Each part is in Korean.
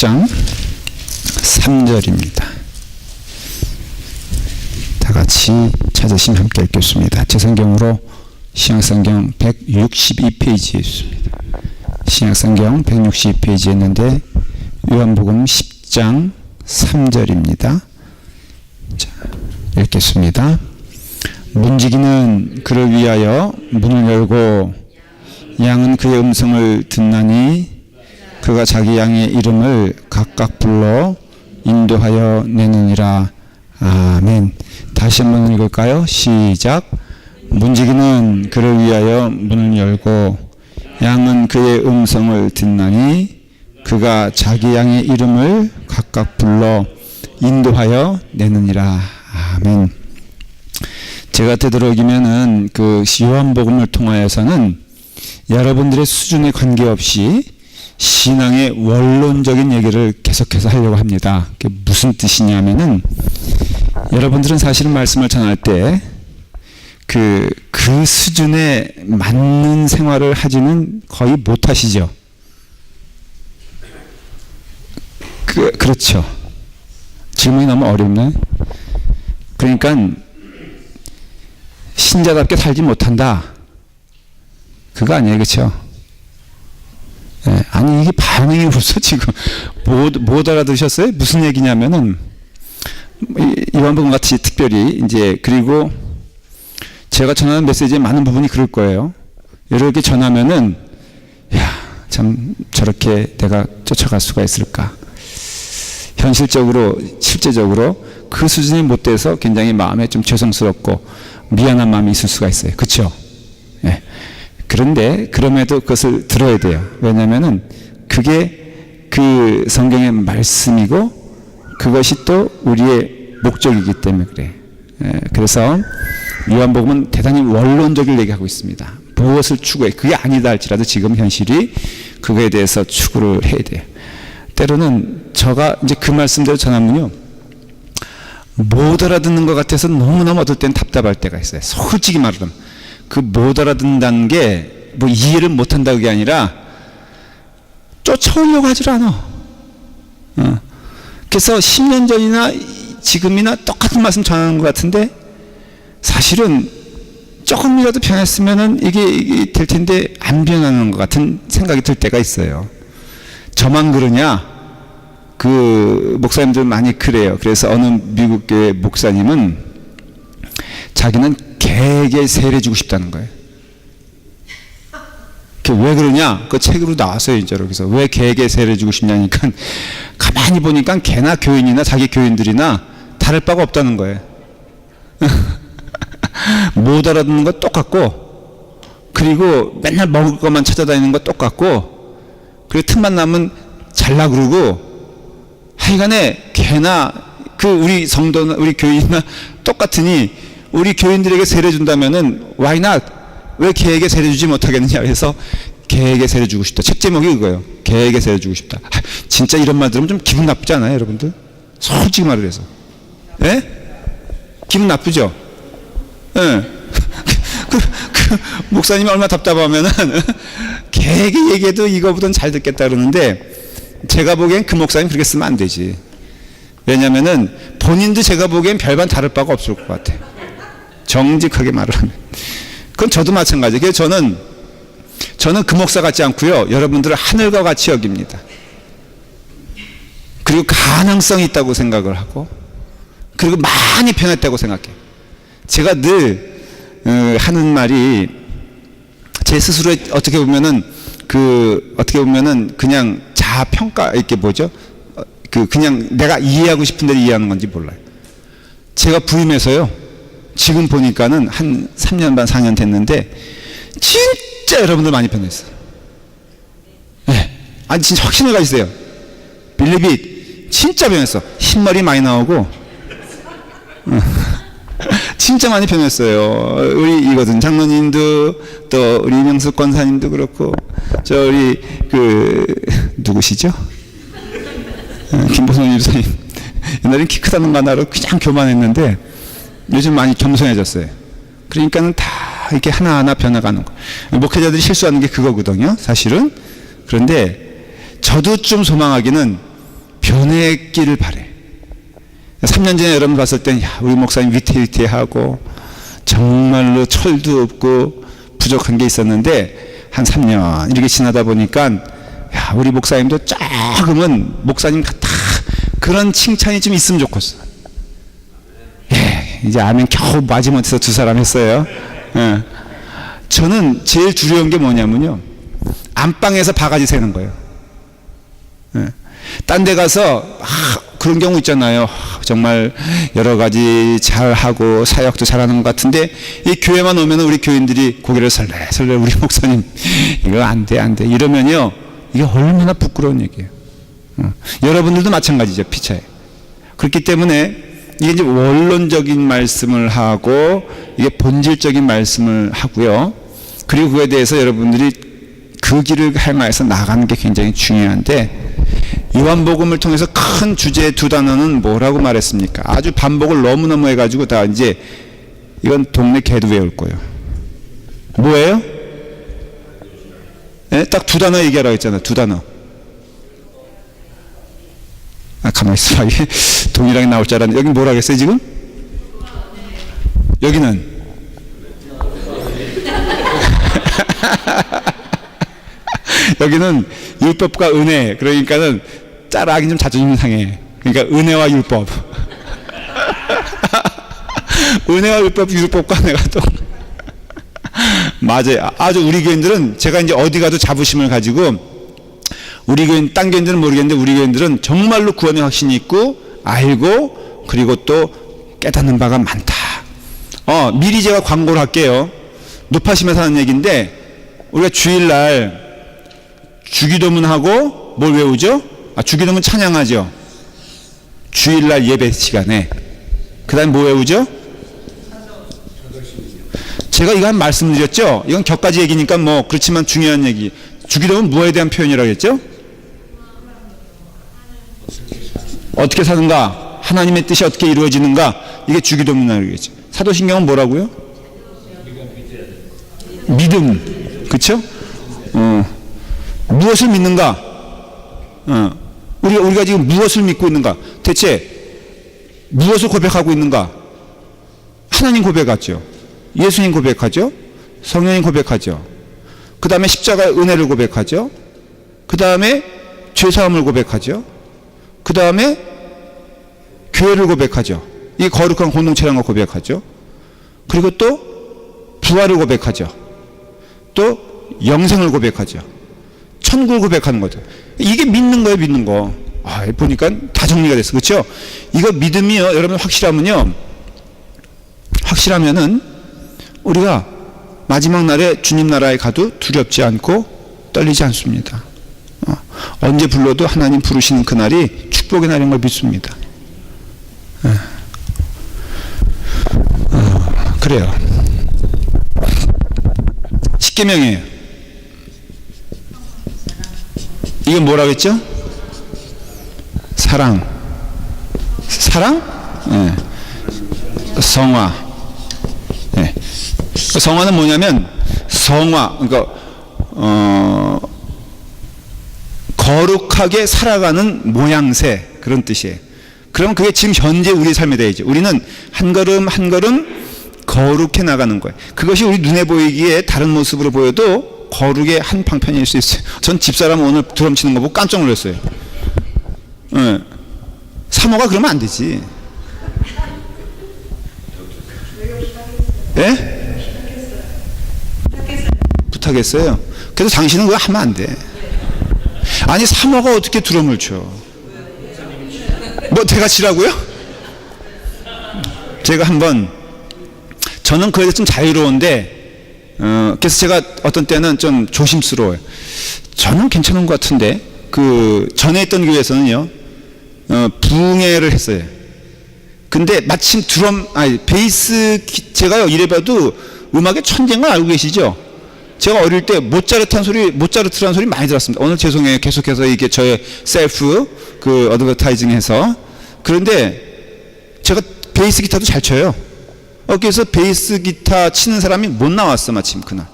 10장 3절입니다. 다 같이 찾으시면 함께 읽겠습니다. 제 성경으로 신약성경 162페이지에 있습니다. 신약성경 162페이지에 있는데 요한복음 10장 3절입니다. 자, 읽겠습니다. 문지기는 그를 위하여 문을 열고 양은 그의 음성을 듣나니 그가 자기 양의 이름을 각각 불러 인도하여 내느니라. 아멘. 다시 한번 읽을까요? 시작. 문지기는 그를 위하여 문을 열고 양은 그의 음성을 듣나니 그가 자기 양의 이름을 각각 불러 인도하여 내느니라. 아멘. 제가 되도록이면은 그 요한복음을 통하여서는 여러분들의 수준에 관계없이 신앙의 원론적인 얘기를 계속해서 하려고 합니다. 그게 무슨 뜻이냐면은 여러분들은 사실은 말씀을 전할 때 그 수준에 맞는 생활을 하지는 거의 못 하시죠. 그렇죠. 질문이 너무 어렵네. 그러니까 신자답게 살지 못한다. 그거 아니에요. 그렇죠? 네, 아니 이게 반응이 없어 지금. 못 알아들으셨어요? 무슨 얘기냐면은 요한복음 같이 특별히 이제 그리고 제가 전하는 메시지의 많은 부분이 그럴 거예요. 이렇게 전하면은 야, 참 저렇게 내가 쫓아갈 수가 있을까? 현실적으로 실제적으로 그 수준이 못 돼서 굉장히 마음에 좀 죄송스럽고 미안한 마음이 있을 수가 있어요. 그렇죠? 네. 그런데 그럼에도 그것을 들어야 돼요. 왜냐하면은 그게 그 성경의 말씀이고 그것이 또 우리의 목적이기 때문에 그래. 그래서 요한복음은 대단히 원론적을 얘기하고 있습니다. 무엇을 추구해? 그게 아니다 할지라도 지금 현실이 그거에 대해서 추구를 해야 돼요. 때로는 제가 이제 그 말씀대로 전하면요, 못 알아듣는 것 같아서 너무너무 어떨 땐 답답할 때가 있어요. 솔직히 말하면 그 못 알아듣는다는 게 뭐 이해를 못한다 그게 아니라 쫓아오려고 하질 않아. 그래서 10년 전이나 지금이나 똑같은 말씀 전하는 것 같은데 사실은 조금이라도 변했으면은 이게 될 텐데 안 변하는 것 같은 생각이 들 때가 있어요. 저만 그러냐? 그 목사님들 많이 그래요. 그래서 어느 미국 교회 목사님은 자기는 개에게 세례주고 싶다는 거예요. 왜 그러냐? 그 책으로 나왔어요. 이제 여기서 왜 개에게 세례주고 싶냐니까 가만히 보니까 개나 교인이나 자기 교인들이나 다를 바가 없다는 거예요. 못 알아듣는 거 똑같고 그리고 맨날 먹을 것만 찾아다니는 거 똑같고 그리고 틈만 나면 잘나 그러고 하여간에 개나 그 우리 성도나 우리 교인이나 똑같으니 우리 교인들에게 세례 준다면은 why not? 왜 개에게 세례 주지 못하겠느냐 해서 개에게 세례 주고 싶다. 책 제목이 그거예요. 개에게 세례 주고 싶다. 진짜 이런 말 들으면 좀 기분 나쁘지 않아요, 여러분들? 솔직히 말을 해서. 예? 기분 나쁘죠? 예. 그 목사님이 얼마나 답답하면은 개에게 얘기해도 이거보단 잘 듣겠다 그러는데 제가 보기엔 그 목사님 그렇게 쓰면 안 되지. 왜냐면은 본인도 제가 보기엔 별반 다를 바가 없을 것 같아요. 정직하게 말을 하면. 그건 저도 마찬가지예요. 그래서 저는 그 목사 같지 않고요. 여러분들을 하늘과 같이 여깁니다. 그리고 가능성이 있다고 생각을 하고 그리고 많이 변했다고 생각해요. 제가 늘 하는 말이 제 스스로 어떻게 보면은 그냥 자아평가 이렇게 뭐죠? 그냥 내가 이해하고 싶은 대로 이해하는 건지 몰라요. 제가 부임해서요. 지금 보니까는 한 3년 반 4년 됐는데 진짜 여러분들 많이 변했어요. 네. 아니 진짜 확신을 가지세요. Believe it. 진짜 변했어. 흰머리 많이 나오고 진짜 많이 변했어요. 우리 이거든 장로님도 또 우리 명숙 권사님도 그렇고 저 우리 누구시죠? 김보성 집사님 옛날엔 키 크다는 하나로 그냥 교만했는데 요즘 많이 겸손해졌어요. 그러니까는 다 이렇게 하나하나 변화가는 거. 목회자들이 실수하는 게 그거거든요, 사실은. 그런데 저도 좀 소망하기는 변했기를 바래. 3년 전에 여러분 봤을 땐 야, 우리 목사님 위태위태하고 정말로 철도 없고 부족한 게 있었는데 한 3년 이렇게 지나다 보니까 야, 우리 목사님도 조금은 목사님 같아 그런 칭찬이 좀 있으면 좋겠어. 예, 이제 아멘 겨우 마지못해서 2사람 했어요. 예. 저는 제일 두려운 게 뭐냐면요, 안방에서 바가지 세는 거예요. 예. 딴 데 가서 그런 경우 있잖아요. 정말 여러 가지 잘하고 사역도 잘하는 것 같은데 이 교회만 오면 우리 교인들이 고개를 설레설레 우리 목사님 이거 안 돼 이러면요, 이게 얼마나 부끄러운 얘기예요. 여러분들도 마찬가지죠. 피차에. 그렇기 때문에 이게 이제 원론적인 말씀을 하고 이게 본질적인 말씀을 하고요. 그리고 그거에 대해서 여러분들이 그 길을 향하여서 나가는 게 굉장히 중요한데, 요한복음을 통해서 큰 주제의 2단어는 뭐라고 말했습니까? 아주 반복을 너무너무 해가지고 다 이제 이건 동네 개도 외울 거예요. 뭐예요? 네? 딱 2단어 얘기하라고 했잖아요. 2단어. 가만히 있어봐. 이게 동일하게 나올 줄 알았는데 여기 뭐라고 했어요 지금? 여기는 여기는 율법과 은혜. 그러니까는 짜라하긴 좀 자존심 상해. 그러니까 은혜와 율법. 은혜와 율법과 내가 또 맞아요. 아주 우리 교인들은 제가 이제 어디 가도 자부심을 가지고, 우리 교인 딴 교인들은 모르겠는데 우리 교인들은 정말로 구원의 확신이 있고 알고 그리고 또 깨닫는 바가 많다. 미리 제가 광고를 할게요. 높아심에서 하는 얘기인데, 우리가 주일날 주기도문하고 뭘 외우죠? 주기도문 찬양하죠. 주일날 예배 시간에. 그 다음에 뭐 외우죠? 제가 이거 한 말씀드렸죠? 이건 격가지 얘기니까 뭐 그렇지만 중요한 얘기. 주기도문 뭐에 대한 표현이라고 했죠? 어떻게 사는가? 하나님의 뜻이 어떻게 이루어지는가? 이게 주기도문이라고 했죠. 사도신경은 뭐라고요? 믿음. 그쵸? 무엇을 믿는가? 우리가 지금 무엇을 믿고 있는가? 대체 무엇을 고백하고 있는가? 하나님 고백하죠. 예수님 고백하죠. 성령님 고백하죠. 그 다음에 십자가의 은혜를 고백하죠. 그 다음에 죄사함을 고백하죠. 그 다음에 교회를 고백하죠. 이 거룩한 공동체라는 걸 고백하죠. 그리고 또 부활을 고백하죠. 또 영생을 고백하죠. 천국을 고백하는 거죠. 이게 믿는 거예요, 믿는 거. 보니까 다 정리가 됐어. 그렇죠? 이거 믿음이요, 여러분 확실하면은 우리가 마지막 날에 주님 나라에 가도 두렵지 않고 떨리지 않습니다. 언제 불러도 하나님 부르시는 그날이 축복의 날인 걸 믿습니다. 그래요. 십계명이에요. 이건 뭐라고 했죠? 사랑. 네. 성화. 네. 성화는 뭐냐면 성화. 그러니까 거룩하게 살아가는 모양새, 그런 뜻이에요. 그럼 그게 지금 현재 우리 삶에 대해죠. 우리는 한 걸음 한 걸음 거룩해 나가는 거예요. 그것이 우리 눈에 보이기에 다른 모습으로 보여도 거룩의 한 방편일 수 있어요. 전 집사람 오늘 드럼 치는 거 보고 깜짝 놀랐어요. 네. 사모가 그러면 안 되지. 예? 부탁했어요. 그래서 당신은 그거 하면 안 돼. 아니, 사모가 어떻게 드럼을 쳐? 뭐 제가 치라고요? 제가 한번, 저는 그래도 좀 자유로운데, 그래서 제가 어떤 때는 좀 조심스러워요. 저는 괜찮은 것 같은데, 전에 있던 교회에서는요, 부흥회를 했어요. 근데 마침 베이스, 제가요, 이래봐도 음악의 천재인 걸 알고 계시죠? 제가 어릴 때 모차르트라는 소리 많이 들었습니다. 오늘 죄송해요. 계속해서 이게 저의 셀프, 어드버타이징 해서. 그런데 제가 베이스 기타도 잘 쳐요. 그래서 베이스 기타 치는 사람이 못 나왔어, 마침 그날.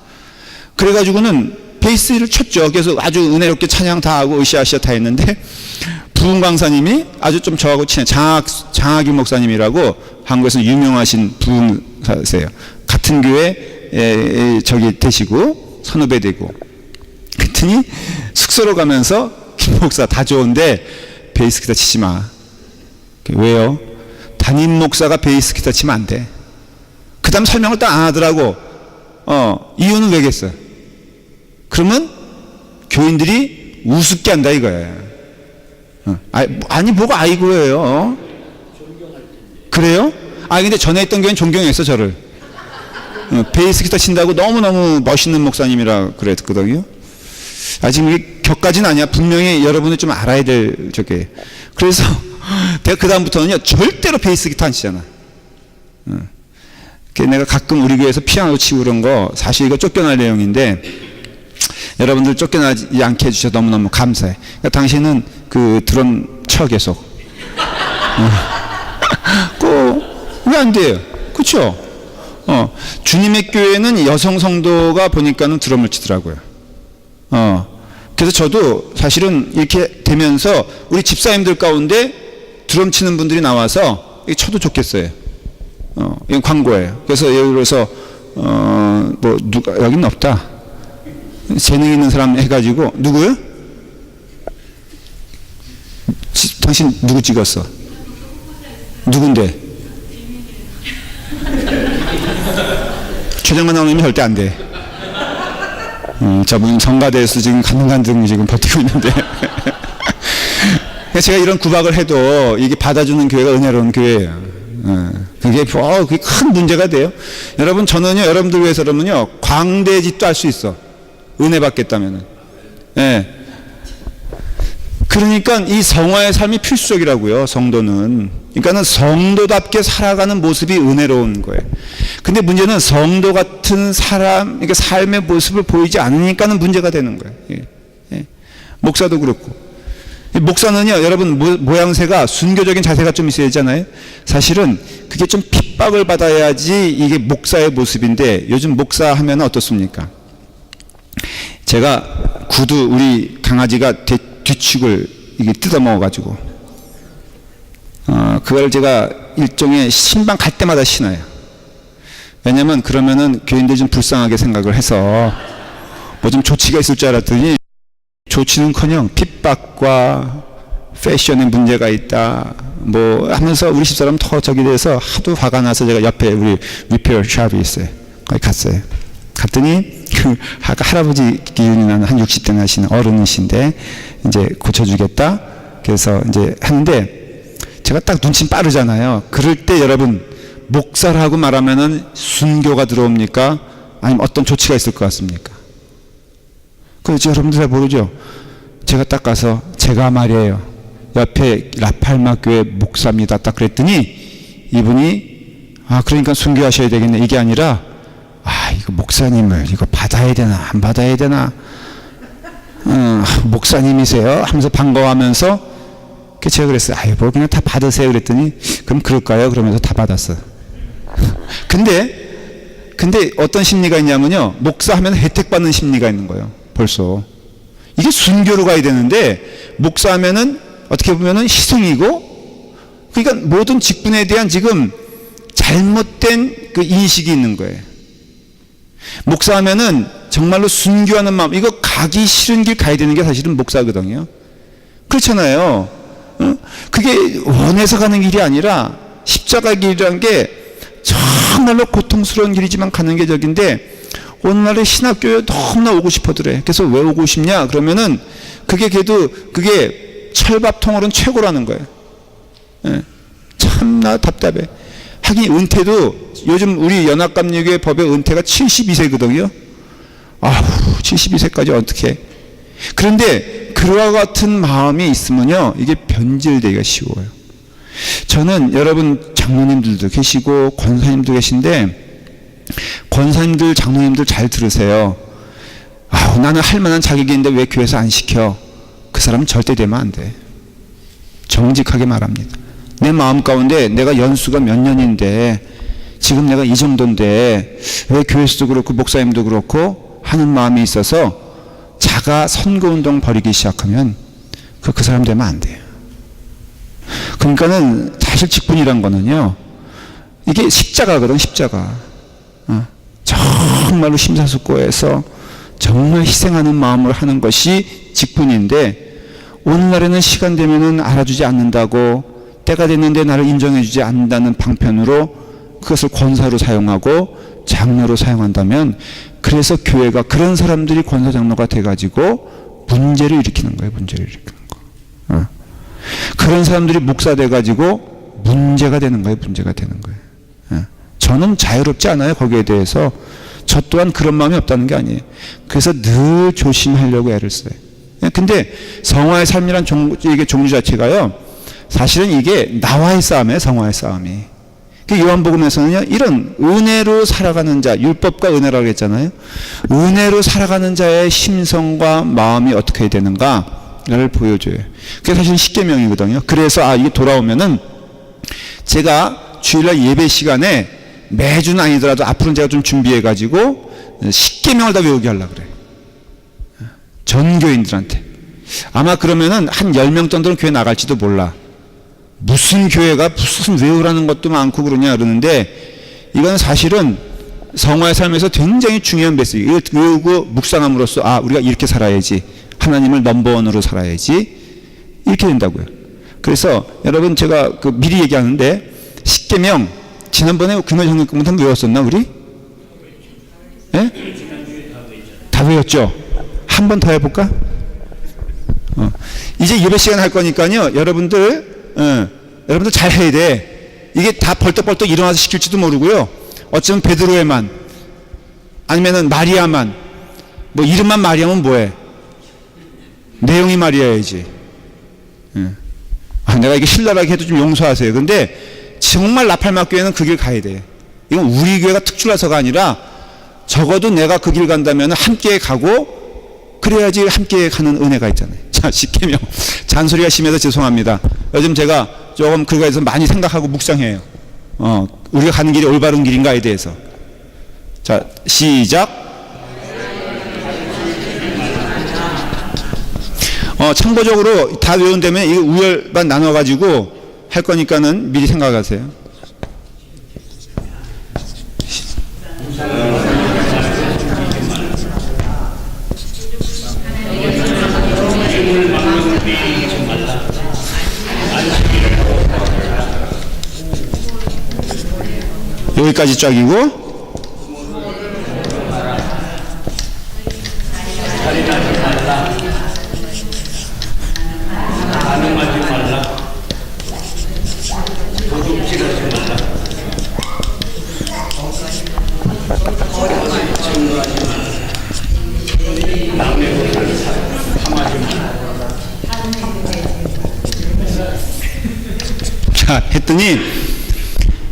그래가지고는 베이스를 쳤죠. 그래서 아주 은혜롭게 찬양 다 하고 으쌰으쌰 다 했는데 부흥 강사님이 아주 좀 저하고 친해 장학일 목사님이라고 한국에서 유명하신 부흥사세요. 같은 교회 저기 되시고 선후배 되고 그랬더니 숙소로 가면서 김 목사 다 좋은데 베이스 기타 치지 마. 왜요? 담임 목사가 베이스 기타 치면 안 돼. 그 다음 설명을 딱 안 하더라고. 이유는 왜겠어? 그러면 교인들이 우습게 한다 이거예요. 아니 뭐가 아이고예요. 그래요? 근데 전에 있던 교회는 존경했어 저를. 베이스 기타 친다고 너무너무 멋있는 목사님이라 그랬거든요. 지금 이게 격까지는 아니야. 분명히 여러분이 좀 알아야 될 저게. 그래서 내가 그 다음부터는요 절대로 베이스 기타 안 치잖아. 내가 가끔 우리 교회에서 피아노 치고 그런 거 사실 이거 쫓겨날 내용인데 여러분들 쫓겨나지 않게 해주셔서 너무너무 감사해. 그러니까 당신은 그 드럼 쳐 계속. 왜 안 돼요? 그쵸? 주님의 교회는 여성 성도가 보니까는 드럼을 치더라고요. 그래서 저도 사실은 이렇게 되면서 우리 집사님들 가운데 드럼 치는 분들이 나와서 쳐도 좋겠어요. 이건 광고예요. 그래서 예를 들어서 뭐 누가 여기는 없다. 재능 있는 사람 해가지고 누구요? 당신 누구 찍었어? 누군데? 최정만 나오면 절대 안 돼. 저분 성가대에서 지금 간등간등 지금 버티고 있는데. 제가 이런 구박을 해도 이게 받아주는 교회가 은혜로운 교회예요. 그게 큰 문제가 돼요. 여러분 저는요 여러분들 위해서라면요 광대짓도 할 수 있어. 은혜 받겠다면은. 그러니까 이 성화의 삶이 필수적이라고요. 성도는. 그러니까는 성도답게 살아가는 모습이 은혜로운 거예요. 근데 문제는 성도 같은 사람, 그러니까 삶의 모습을 보이지 않으니까는 문제가 되는 거예요. 목사도 그렇고. 목사는요, 여러분 모양새가 순교적인 자세가 좀 있어야 되잖아요. 사실은 그게 좀 핍박을 받아야지 이게 목사의 모습인데 요즘 목사 하면 어떻습니까? 제가 구두 우리 강아지가 뒤축을 이게 뜯어먹어가지고 그걸 제가 일종의 신방 갈 때마다 신어요. 왜냐면 그러면은 교인들이 좀 불쌍하게 생각을 해서 뭐 좀 조치가 있을 줄 알았더니 조치는커녕 핍박과 패션에 문제가 있다 뭐 하면서 우리 집사람 더 저기 대해서 하도 화가 나서 제가 옆에 우리 리페어 샵이 있어요. 거기 갔어요. 갔더니 그 할아버지 기운이 나는 한 60대 나시는 어른이신데 이제 고쳐주겠다. 그래서 이제 하는데 제가 딱 눈치 빠르잖아요. 그럴 때 여러분 목사라고 말하면은 순교가 들어옵니까? 아니면 어떤 조치가 있을 것 같습니까? 그렇죠. 여러분들 잘 모르죠. 제가 딱 가서 제가 말이에요. 옆에 라팔마 교회 목사입니다. 딱 그랬더니 이분이 그러니까 순교하셔야 되겠네. 이게 아니라 이거 목사님을 이거 받아야 되나 안 받아야 되나 목사님이세요? 하면서 반가워하면서 제가 그랬어요. 뭐 그냥 다 받으세요. 그랬더니 그럼 그럴까요? 그러면서 다 받았어. 근데 어떤 심리가 있냐면요. 목사하면 혜택 받는 심리가 있는 거예요. 벌써 이게 순교로 가야 되는데 목사하면은 어떻게 보면은 희생이고 그러니까 모든 직분에 대한 지금 잘못된 그 인식이 있는 거예요. 목사하면은 정말로 순교하는 마음, 이거 가기 싫은 길 가야 되는 게 사실은 목사거든요. 그렇잖아요. 그게 원해서 가는 길이 아니라 십자가 길이라는 게 정말로 고통스러운 길이지만 가는 게 적인데 오늘날의 신학교에 너무나 오고 싶어더래. 그래서 왜 오고 싶냐? 그러면은 그게 철밥통으로는 최고라는 거예요. 참나 답답해. 하긴 은퇴도 요즘 우리 연합감리교회 법의 은퇴가 72세거든요. 72세까지 어떻게 해? 그런데 그와 같은 마음이 있으면요 이게 변질되기가 쉬워요. 저는 여러분 장로님들도 계시고 권사님도 계신데 권사님들 장로님들 잘 들으세요. 나는 할 만한 자격이 있는데 왜 교회에서 안 시켜? 그 사람은 절대 되면 안 돼. 정직하게 말합니다. 내 마음 가운데 내가 연수가 몇 년인데 지금 내가 이 정도인데 왜 교회에서도 그렇고 목사님도 그렇고 하는 마음이 있어서 자가 선거운동 벌이기 시작하면 그 사람 되면 안 돼요. 그러니까는 사실 직분이란 거는요, 이게 십자가거든, 십자가. 정말로 심사숙고해서 정말 희생하는 마음으로 하는 것이 직분인데, 오늘날에는 시간 되면은 알아주지 않는다고, 때가 됐는데 나를 인정해주지 않는다는 방편으로 그것을 권사로 사용하고 장로로 사용한다면, 그래서 교회가 그런 사람들이 권사 장로가 돼가지고 문제를 일으키는 거예요. 문제를 일으키는 거. 그런 사람들이 목사 돼가지고 문제가 되는 거예요. 문제가 되는 거예요. 저는 자유롭지 않아요. 거기에 대해서. 저 또한 그런 마음이 없다는 게 아니에요. 그래서 늘 조심하려고 애를 써요. 근데 성화의 삶이란 이게 종류 자체가요, 사실은 이게 나와의 싸움이에요. 성화의 싸움이. 요한복음에서는요, 이런 은혜로 살아가는 자, 율법과 은혜라고 했잖아요. 은혜로 살아가는 자의 심성과 마음이 어떻게 해야 되는가를 보여줘요. 그게 사실 십계명이거든요. 그래서 이게 돌아오면은 제가 주일날 예배 시간에 매주는 아니더라도 앞으로는 제가 좀 준비해가지고 십계명을 다 외우게 하려고 그래요. 전 교인들한테. 아마 그러면은 한 10명 정도는 교회 나갈지도 몰라. 무슨 교회가 무슨 외우라는 것도 많고 그러냐 그러는데, 이건 사실은 성화의 삶에서 굉장히 중요한 메시지. 이걸 외우고 묵상함으로써 우리가 이렇게 살아야지, 하나님을 넘버원으로 살아야지, 이렇게 된다고요. 그래서 여러분, 제가 미리 얘기하는데, 십계명 지난번에 금요 정리꾼부터 한번 외웠었나 우리? 예? 다 외웠죠? 한 번 더 해볼까? 이제 예배 시간 할 거니까요, 여러분들 잘 해야 돼. 이게 다 벌떡벌떡 일어나서 시킬지도 모르고요. 어쩌면 베드로에만, 아니면은 마리아만, 뭐 이름만 마리아면 뭐해? 내용이 마리아야지. 내가 이게 신랄하게 해도 좀 용서하세요. 근데 정말 라팔마교회는 그 길 가야 돼. 이건 우리 교회가 특출나서가 아니라 적어도 내가 그 길 간다면 함께 가고, 그래야지 함께 가는 은혜가 있잖아요. 자, 십계명. 잔소리가 심해서 죄송합니다. 요즘 제가 조금 그거에 대해서 많이 생각하고 묵상해요. 우리가 가는 길이 올바른 길인가에 대해서. 자, 시작. 참고적으로 다 외운다면 이거 우열반 나눠가지고 할 거니까는 미리 생각하세요. 여기까지 쫙이고, 자, 했더니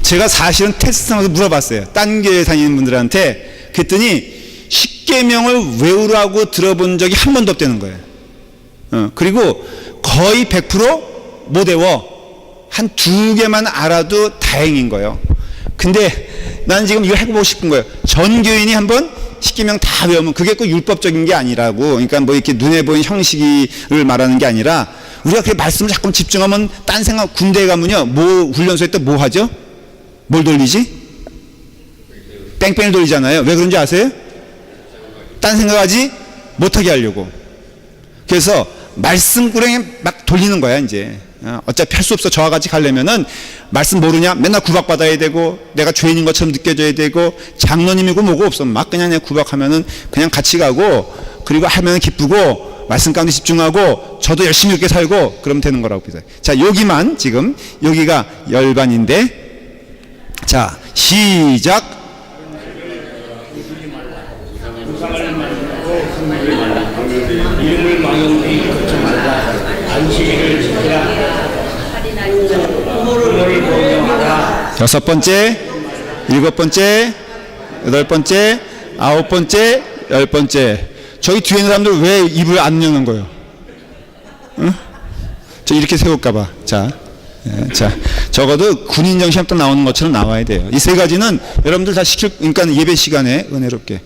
제가 사실은 테스트하면서 물어봤어요. 딴 교회 다니는 분들한테. 그랬더니 십계명을 외우라고 들어본 적이 한 번도 없다는 거예요. 그리고 거의 100% 못 외워. 한 2개만 알아도 다행인 거예요. 근데 나는 지금 이걸 해보고 싶은 거예요. 전 교인이 한번 십계명 다 외우면 그게 꼭 율법적인 게 아니라고. 그러니까 뭐 이렇게 눈에 보이는 형식을 말하는 게 아니라, 우리가 그 말씀을 자꾸 집중하면 딴 생각, 군대에 가면요, 뭐 훈련소에 때 뭐 하죠? 뭘 돌리지? 뺑뺑을 돌리잖아요. 왜 그런지 아세요? 딴 생각하지 못하게 하려고. 그래서 말씀구렁에 막 돌리는 거야 이제. 어차피 할 수 없어. 저와 같이 가려면은 말씀 모르냐? 맨날 구박받아야 되고, 내가 죄인인 것처럼 느껴져야 되고, 장로님이고 뭐고 없어. 막 그냥 내가 구박하면은 그냥 같이 가고, 그리고 하면 기쁘고, 말씀 가운데 집중하고, 저도 열심히 이렇게 살고, 그러면 되는 거라고 믿어요. 자, 여기만 지금, 여기가 열반인데, 자, 시작. 이름을 망령되이 걷지 말라. 안식일을 지키라. 부모를 공경하라. 6번째, 7번째, 8번째, 9번째, 10번째. 저희 뒤에 있는 사람들 왜 입을 안 여는 거예요? 응? 저 이렇게 세울까봐. 자, 자, 적어도 군인정 시험 때 나오는 것처럼 나와야 돼요. 이 세 가지는 여러분들 다 시킬, 그러니까 예배 시간에 은혜롭게.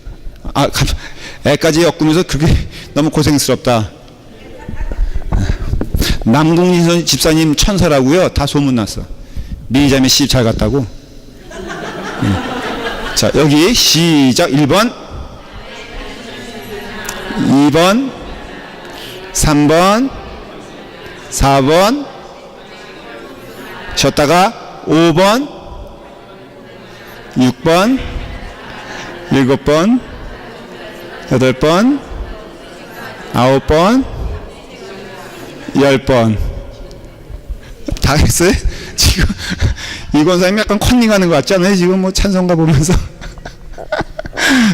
애까지 엮으면서 그게 너무 고생스럽다. 남궁진 집사님 천사라고요. 다 소문났어. 미자매 시집 잘 갔다고. 자, 여기 시작. 1번, 2번, 3번, 4번, 쉬었다가 5번, 6번, 7번, 8번, 9번, 10번. 다 했어요? 지금 이 권사님 약간 컨닝하는 것 같지 않아요? 지금 뭐 찬송가 보면서.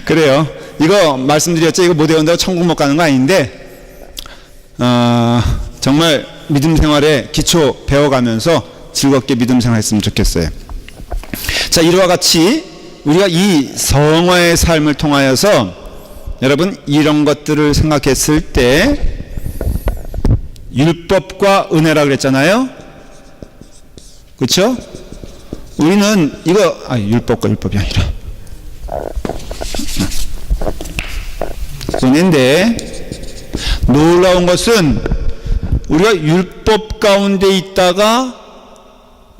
그래요. 이거 말씀드렸죠. 이거 못 외운다고 천국 못 가는 거 아닌데, 정말 믿음 생활에 기초 배워가면서 즐겁게 믿음 생활 했으면 좋겠어요. 자, 이와 같이 우리가 이 성화의 삶을 통하여서 여러분 이런 것들을 생각했을 때 율법과 은혜라 그랬잖아요. 그렇죠? 우리는 이거 율법과 율법이 아니라 은혜인데, 놀라운 것은 우리가 율법 가운데 있다가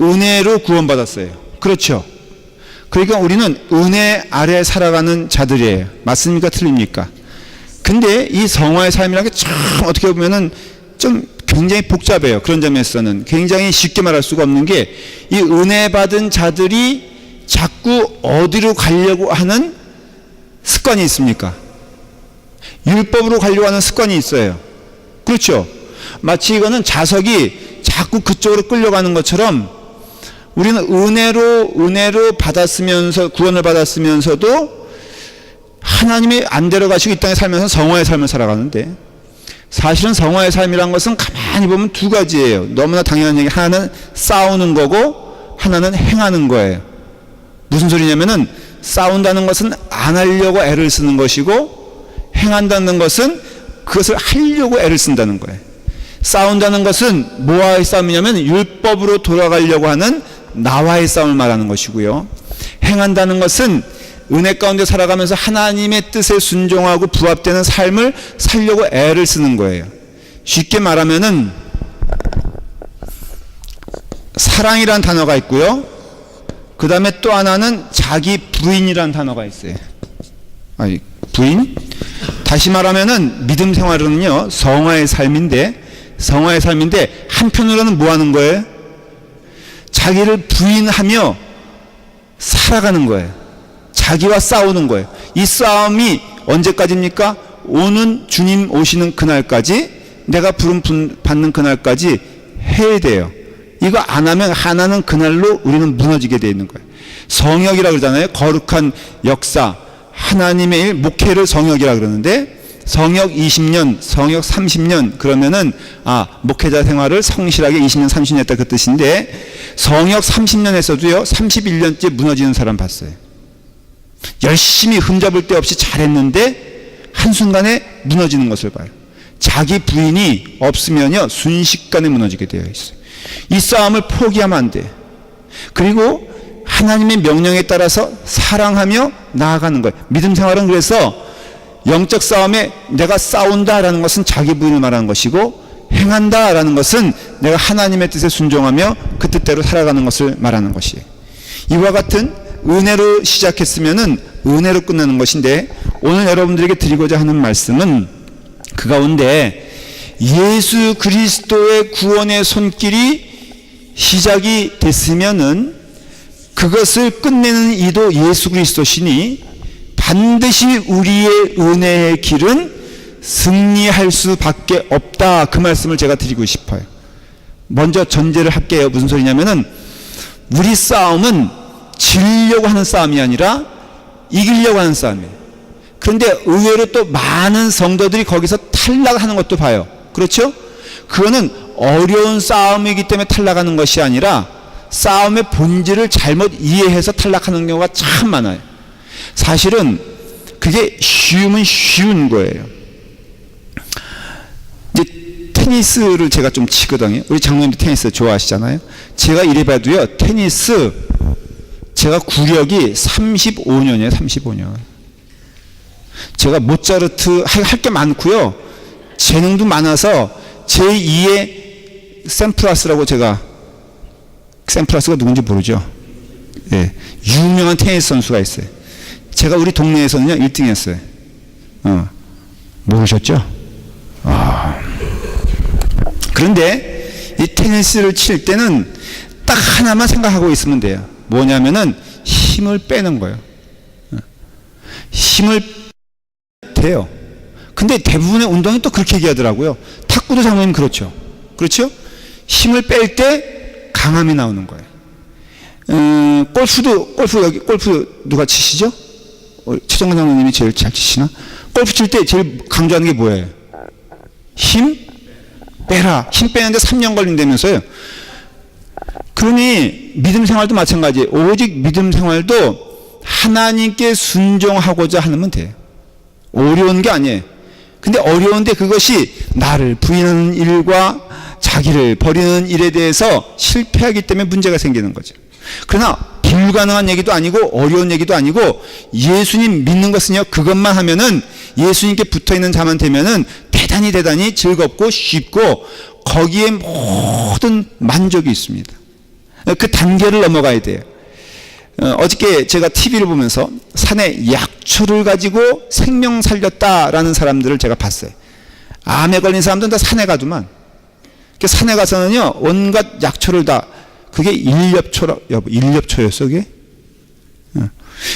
은혜로 구원받았어요. 그렇죠? 그러니까 우리는 은혜 아래 살아가는 자들이에요. 맞습니까? 틀립니까? 근데 이 성화의 삶이라는 게 참 어떻게 보면은 좀 굉장히 복잡해요. 그런 점에서는 굉장히 쉽게 말할 수가 없는 게, 이 은혜 받은 자들이 자꾸 어디로 가려고 하는 습관이 있습니까? 율법으로 가려고 하는 습관이 있어요. 그렇죠? 마치 이거는 자석이 자꾸 그쪽으로 끌려가는 것처럼 우리는 은혜로 받았으면서, 구원을 받았으면서도 하나님이 안 데려가시고 이 땅에 살면서 성화의 삶을 살아가는데, 사실은 성화의 삶이란 것은 가만히 보면 두 가지예요. 너무나 당연한 얘기. 하나는 싸우는 거고 하나는 행하는 거예요. 무슨 소리냐면은, 싸운다는 것은 안 하려고 애를 쓰는 것이고, 행한다는 것은 그것을 하려고 애를 쓴다는 거예요. 싸운다는 것은 뭐와의 싸움이냐면 율법으로 돌아가려고 하는 나와의 싸움을 말하는 것이고요. 행한다는 것은 은혜 가운데 살아가면서 하나님의 뜻에 순종하고 부합되는 삶을 살려고 애를 쓰는 거예요. 쉽게 말하면은 사랑이란 단어가 있고요. 그 다음에 또 하나는 자기 부인이란 단어가 있어요. 부인? 다시 말하면은 믿음 생활은요, 성화의 삶인데 한편으로는 뭐 하는 거예요? 자기를 부인하며 살아가는 거예요. 자기와 싸우는 거예요. 이 싸움이 언제까지입니까? 오는 주님 오시는 그날까지, 내가 부름 받는 그날까지 해야 돼요. 이거 안 하면 하나는 그날로 우리는 무너지게 되어 있는 거예요. 성역이라고 그러잖아요. 거룩한 역사, 하나님의 일, 목회를 성역이라 그러는데, 성역 20년, 성역 30년 그러면은 목회자 생활을 성실하게 20년, 30년 했다 그 뜻인데, 성역 30년 했어도요 31년째 무너지는 사람 봤어요. 열심히 흠잡을 데 없이 잘했는데 한순간에 무너지는 것을 봐요. 자기 부인이 없으면요 순식간에 무너지게 되어 있어요. 이 싸움을 포기하면 안 돼. 그리고 하나님의 명령에 따라서 사랑하며 나아가는 거예요. 믿음 생활은 그래서 영적 싸움에 내가 싸운다라는 것은 자기 부인을 말하는 것이고, 행한다라는 것은 내가 하나님의 뜻에 순종하며 그 뜻대로 살아가는 것을 말하는 것이에요. 이와 같은 은혜로 시작했으면은 은혜로 끝나는 것인데, 오늘 여러분들에게 드리고자 하는 말씀은 그 가운데 예수 그리스도의 구원의 손길이 시작이 됐으면은 그것을 끝내는 이도 예수 그리스도시니, 반드시 우리의 은혜의 길은 승리할 수밖에 없다. 그 말씀을 제가 드리고 싶어요. 먼저 전제를 할게요. 무슨 소리냐면은, 우리 싸움은 지려고 하는 싸움이 아니라 이기려고 하는 싸움이에요. 그런데 의외로 또 많은 성도들이 거기서 탈락하는 것도 봐요. 그렇죠? 그거는 어려운 싸움이기 때문에 탈락하는 것이 아니라 싸움의 본질을 잘못 이해해서 탈락하는 경우가 참 많아요. 사실은 그게 쉬우면 쉬운 거예요. 이제 테니스를 제가 좀 치거든요. 우리 장로님도 테니스 좋아하시잖아요. 제가 이래봐도요, 테니스 제가 구력이 35년이에요. 35년. 제가 모차르트 할 게 많고요. 재능도 많아서 제2의 샘프라스라고 제가, 샘프라스가 누군지 모르죠. 예, 유명한 테니스 선수가 있어요. 제가 우리 동네에서는요 1등 했어요. 모르셨죠? 그런데 이 테니스를 칠 때는 딱 하나만 생각하고 있으면 돼요. 뭐냐면은 힘을 빼는 거예요. 힘을 돼요. 근데 대부분의 운동이 또 그렇게 얘기하더라고요. 탁구도 장모님 그렇죠. 그렇죠? 힘을 뺄 때 강함이 나오는 거예요. 골프 누가 치시죠? 최정관 장모님이 제일 잘 치시나? 골프 칠 때 제일 강조하는 게 뭐예요? 힘 빼라. 힘 빼는데 3년 걸린다면서요. 그러니 믿음 생활도 마찬가지예요. 오직 믿음 생활도 하나님께 순종하고자 하면 돼요. 어려운 게 아니에요. 근데 어려운데 그것이 나를 부인하는 일과 자기를 버리는 일에 대해서 실패하기 때문에 문제가 생기는 거죠. 그러나 불가능한 얘기도 아니고 어려운 얘기도 아니고 예수님 믿는 것은요, 그것만 하면은 예수님께 붙어있는 자만 되면은 대단히 즐겁고 쉽고 거기에 모든 만족이 있습니다. 그 단계를 넘어가야 돼요. 어저께 제가 TV를 보면서 산에 약초를 가지고 생명 살렸다라는 사람들을 제가 봤어요. 암에 걸린 사람들은 다 산에 가더만. 산에 가서는요, 온갖 약초를 다, 그게 일엽초였어, 그게?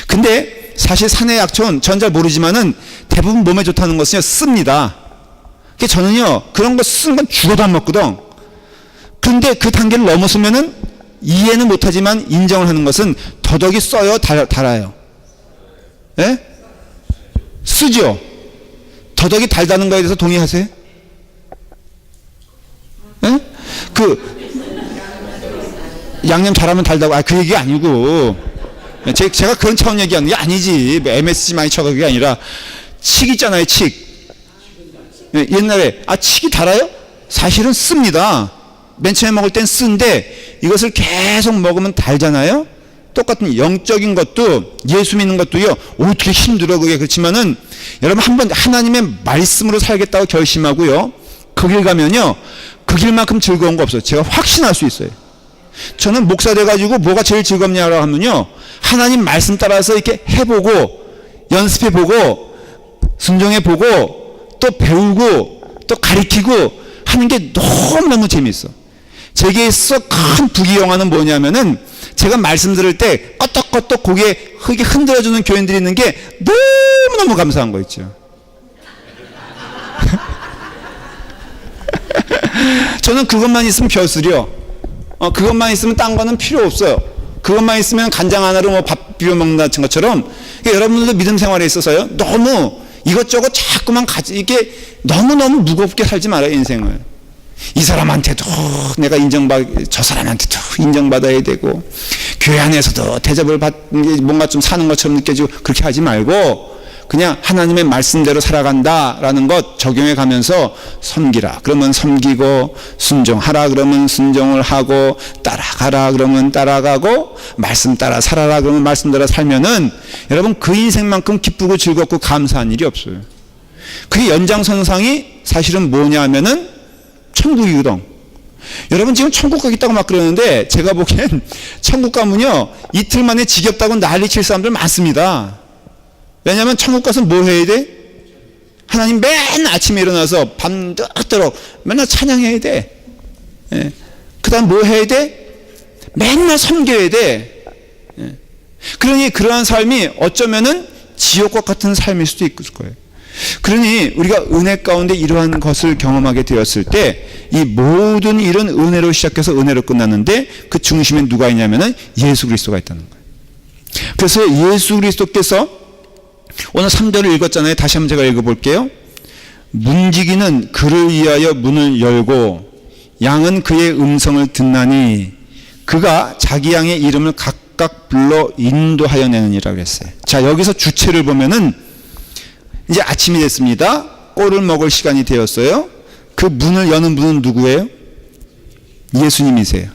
근데 사실 산의 약초는 전 잘 모르지만은 대부분 몸에 좋다는 것은요, 씁니다. 저는요, 그런 거 쓴 건 죽어도 안 먹거든. 근데 그 단계를 넘어서면은 이해는 못하지만 인정을 하는 것은 더덕이 써요, 달아요? 예? 쓰죠? 더덕이 달다는 거에 대해서 동의하세요? 예? 양념 잘하면 달다고, 그 얘기 아니고, 제가 그런 차원 얘기하는 게 아니지. MSG 많이 쳐가 그게 아니라, 칡 있잖아요, 칡. 옛날에, 칡이 달아요? 사실은 씁니다. 맨 처음에 먹을 땐 쓴데, 이것을 계속 먹으면 달잖아요? 똑같은 영적인 것도, 예수 믿는 것도요, 어떻게 힘들어, 그게. 그렇지만은, 여러분 한번 하나님의 말씀으로 살겠다고 결심하고요, 그 길 가면요, 그 길만큼 즐거운 거 없어요. 제가 확신할 수 있어요. 저는 목사 돼가지고 뭐가 제일 즐겁냐라고 하면요, 하나님 말씀 따라서 이렇게 해보고, 연습해보고, 순종해보고, 또 배우고, 또 가르치고 하는 게 너무너무 재밌어. 제게 있어 큰 부귀영화는 뭐냐면은, 제가 말씀 들을 때 껐덕껐덕 고개 흔들어주는 교인들이 있는 게 너무너무 감사한 거 있죠. 저는 그것만 있으면 벼슬이요. 그것만 있으면 딴 거는 필요 없어요. 그것만 있으면 간장 하나로 뭐 밥 비벼 먹는 것처럼, 그러니까 여러분들도 믿음 생활에 있어서요, 너무 이것저것 자꾸만 이게 너무너무 무겁게 살지 말아요, 인생을. 이 사람한테도 내가 저 사람한테도 인정받아야 되고, 교회 안에서도 대접을 뭔가 좀 사는 것처럼 느껴지고, 그렇게 하지 말고 그냥 하나님의 말씀대로 살아간다라는 것 적용해 가면서 섬기라 그러면 섬기고, 순종하라 그러면 순종을 하고, 따라가라 그러면 따라가고, 말씀 따라 살아라 그러면 말씀 따라 살면은 여러분 그 인생만큼 기쁘고 즐겁고 감사한 일이 없어요. 그게 연장선상이 사실은 뭐냐 하면은 천국이거든. 여러분 지금 천국 가겠다고 막 그러는데, 제가 보기엔 천국 가면요, 이틀 만에 지겹다고 난리칠 사람들 많습니다. 왜냐하면 천국 가서 뭐 해야 돼? 하나님 맨 아침에 일어나서 밤늦도록 맨날 찬양해야 돼. 예. 그 다음 뭐 해야 돼? 맨날 섬겨야 돼. 예. 그러니 그러한 삶이 어쩌면은 지옥과 같은 삶일 수도 있을 거예요. 그러니 우리가 은혜 가운데 이러한 것을 경험하게 되었을 때 이 모든 일은 은혜로 시작해서 은혜로 끝났는데, 그 중심에 누가 있냐면은 예수 그리스도가 있다는 거예요. 그래서 예수 그리스도께서 오늘 3절을 읽었잖아요. 다시 한번 제가 읽어볼게요. 문지기는 그를 위하여 문을 열고 양은 그의 음성을 듣나니 그가 자기 양의 이름을 각각 불러 인도하여 내느니라 그랬어요. 자, 여기서 주체를 보면은 이제 아침이 됐습니다. 꼴을 먹을 시간이 되었어요. 그 문을 여는 분은 누구예요? 예수님이세요.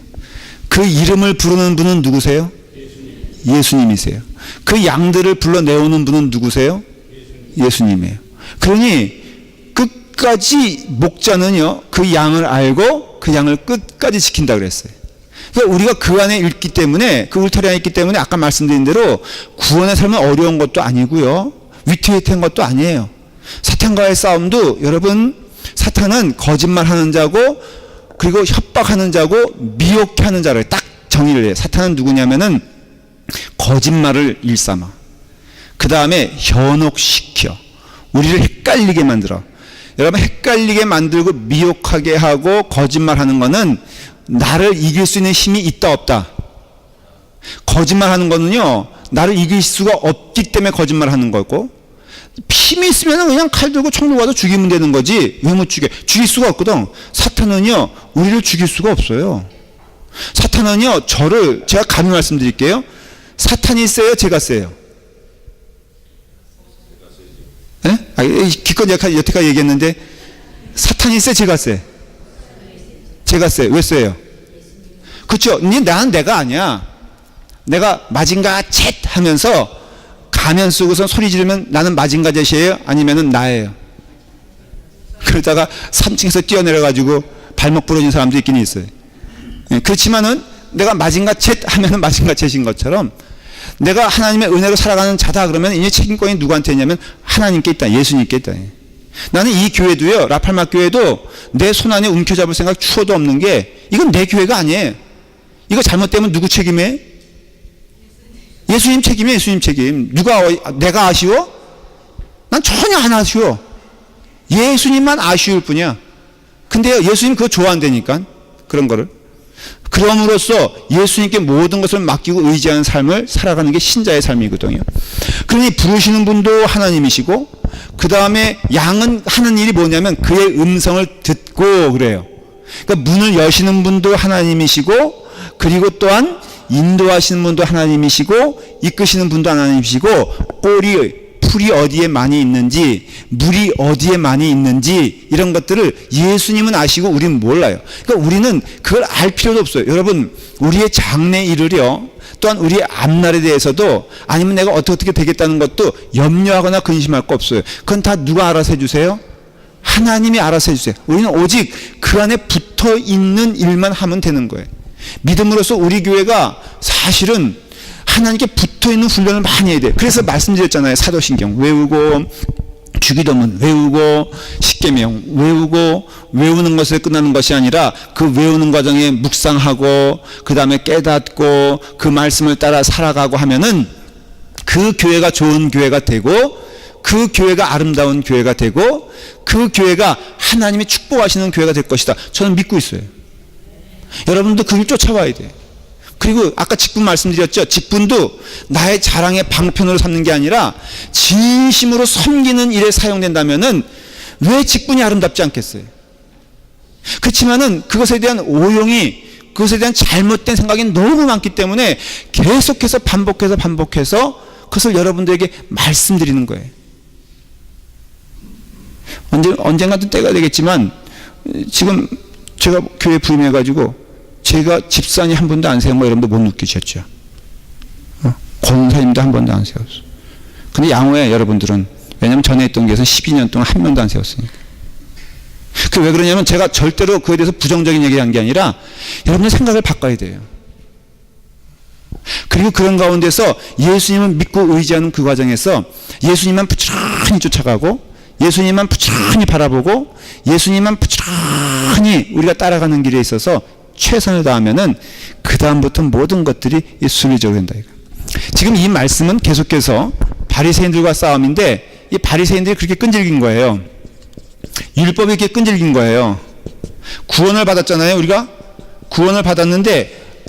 그 이름을 부르는 분은 누구세요? 예수님이세요. 그 양들을 불러내오는 분은 누구세요? 예수님이에요. 그러니 끝까지 목자는요, 그 양을 알고 그 양을 끝까지 지킨다 그랬어요. 그러니까 우리가 그 안에 있기 때문에, 그 울타리 안에 있기 때문에 아까 말씀드린 대로 구원의 삶은 어려운 것도 아니고요, 위태위태한 것도 아니에요. 사탄과의 싸움도, 여러분, 사탄은 거짓말하는 자고, 그리고 협박하는 자고, 미혹해 하는 자를 딱 정의를 해요. 사탄은 누구냐면은 거짓말을 일삼아, 그 다음에 현혹시켜 우리를 헷갈리게 만들어. 여러분, 헷갈리게 만들고 미혹하게 하고 거짓말하는 거는 나를 이길 수 있는 힘이 있다 없다. 거짓말하는 거는요, 나를 이길 수가 없기 때문에 거짓말하는 거고, 힘이 있으면 그냥 칼 들고 총 들고 와도 죽이면 되는 거지. 왜 못 죽여? 죽일 수가 없거든. 사탄은요, 우리를 죽일 수가 없어요. 사탄은요, 제가 감히 말씀드릴게요. 사탄이 세요, 제가 세요? 예? 기껏 여태까지 얘기했는데, 사탄이 세, 제가 세? 제가 세. 왜 세요? 그렇죠? 나는 내가 아니야. 내가 마징가 쳇 하면서 가면 쓰고서 소리 지르면 나는 마징가 젯이에요? 아니면은 나예요? 그러다가 3층에서 뛰어내려가지고 발목 부러진 사람도 있긴 있어요. 예, 그렇지만은 내가 마징가 쳇 하면은 마징가 쳇인 것처럼, 내가 하나님의 은혜로 살아가는 자다 그러면 이제 책임권이 누구한테 있냐면 하나님께 있다, 예수님께 있다. 나는 이 교회도요, 라팔마 교회도 내 손 안에 움켜잡을 생각 추워도 없는 게, 이건 내 교회가 아니에요. 이거 잘못되면 누구 책임이에요? 예수님 책임이에요. 예수님 책임. 내가 아쉬워? 난 전혀 안 아쉬워. 예수님만 아쉬울 뿐이야. 근데요, 예수님 그거 좋아한다니까, 그런 거를. 그럼으로써 예수님께 모든 것을 맡기고 의지하는 삶을 살아가는 게 신자의 삶이거든요. 그러니 부르시는 분도 하나님이시고, 그 다음에 양은 하는 일이 뭐냐면 그의 음성을 듣고 그래요. 그러니까 문을 여시는 분도 하나님이시고, 그리고 또한 인도하시는 분도 하나님이시고, 이끄시는 분도 하나님이시고, 풀이 어디에 많이 있는지, 물이 어디에 많이 있는지, 이런 것들을 예수님은 아시고 우리는 몰라요. 그러니까 우리는 그걸 알 필요도 없어요. 여러분, 우리의 장래일을요, 또한 우리의 앞날에 대해서도, 아니면 내가 어떻게 되겠다는 것도 염려하거나 근심할 거 없어요. 그건 다 누가 알아서 해주세요? 하나님이 알아서 해주세요. 우리는 오직 그 안에 붙어 있는 일만 하면 되는 거예요. 믿음으로써 우리 교회가 사실은 하나님께 붙어있는 훈련을 많이 해야 돼요. 그래서 말씀드렸잖아요. 사도신경 외우고, 주기도문 외우고, 십계명 외우고, 외우는 것에 끝나는 것이 아니라 그 외우는 과정에 묵상하고, 그 다음에 깨닫고, 그 말씀을 따라 살아가고 하면은 그 교회가 좋은 교회가 되고, 그 교회가 아름다운 교회가 되고, 그 교회가 하나님이 축복하시는 교회가 될 것이다. 저는 믿고 있어요. 여러분도 그 길 쫓아와야 돼요. 그리고 아까 직분 말씀드렸죠. 직분도 나의 자랑의 방편으로 삼는 게 아니라 진심으로 섬기는 일에 사용된다면은 왜 직분이 아름답지 않겠어요? 그렇지만은 그것에 대한 오용이, 그것에 대한 잘못된 생각이 너무 많기 때문에 계속해서 반복해서 그것을 여러분들에게 말씀드리는 거예요. 언젠가 또 때가 되겠지만, 지금 제가 교회 부임해가지고 제가 집사님 한 번도 안 세운 거 여러분도 못 느끼셨죠? 권사님도 한 번도 안 세웠어. 근데 양호해, 여러분들은. 왜냐면 전에 있던 교회에서 12년 동안 한 명도 안 세웠으니까. 그 왜 그러냐면 제가 절대로 그에 대해서 부정적인 얘기한 게 아니라 여러분의 생각을 바꿔야 돼요. 그리고 그런 가운데서 예수님을 믿고 의지하는 그 과정에서 예수님만 부지런히 쫓아가고, 예수님만 부지런히 바라보고, 예수님만 부지런히 우리가 따라가는 길에 있어서 최선을 다하면은 그 다음부터 모든 것들이 순리적으로 된다. 지금 이 말씀은 계속해서 바리새인들과 싸움인데, 이 바리새인들이 그렇게 끈질긴 거예요. 율법이 이렇게 끈질긴 거예요. 구원을 받았잖아요. 우리가 구원을 받았는데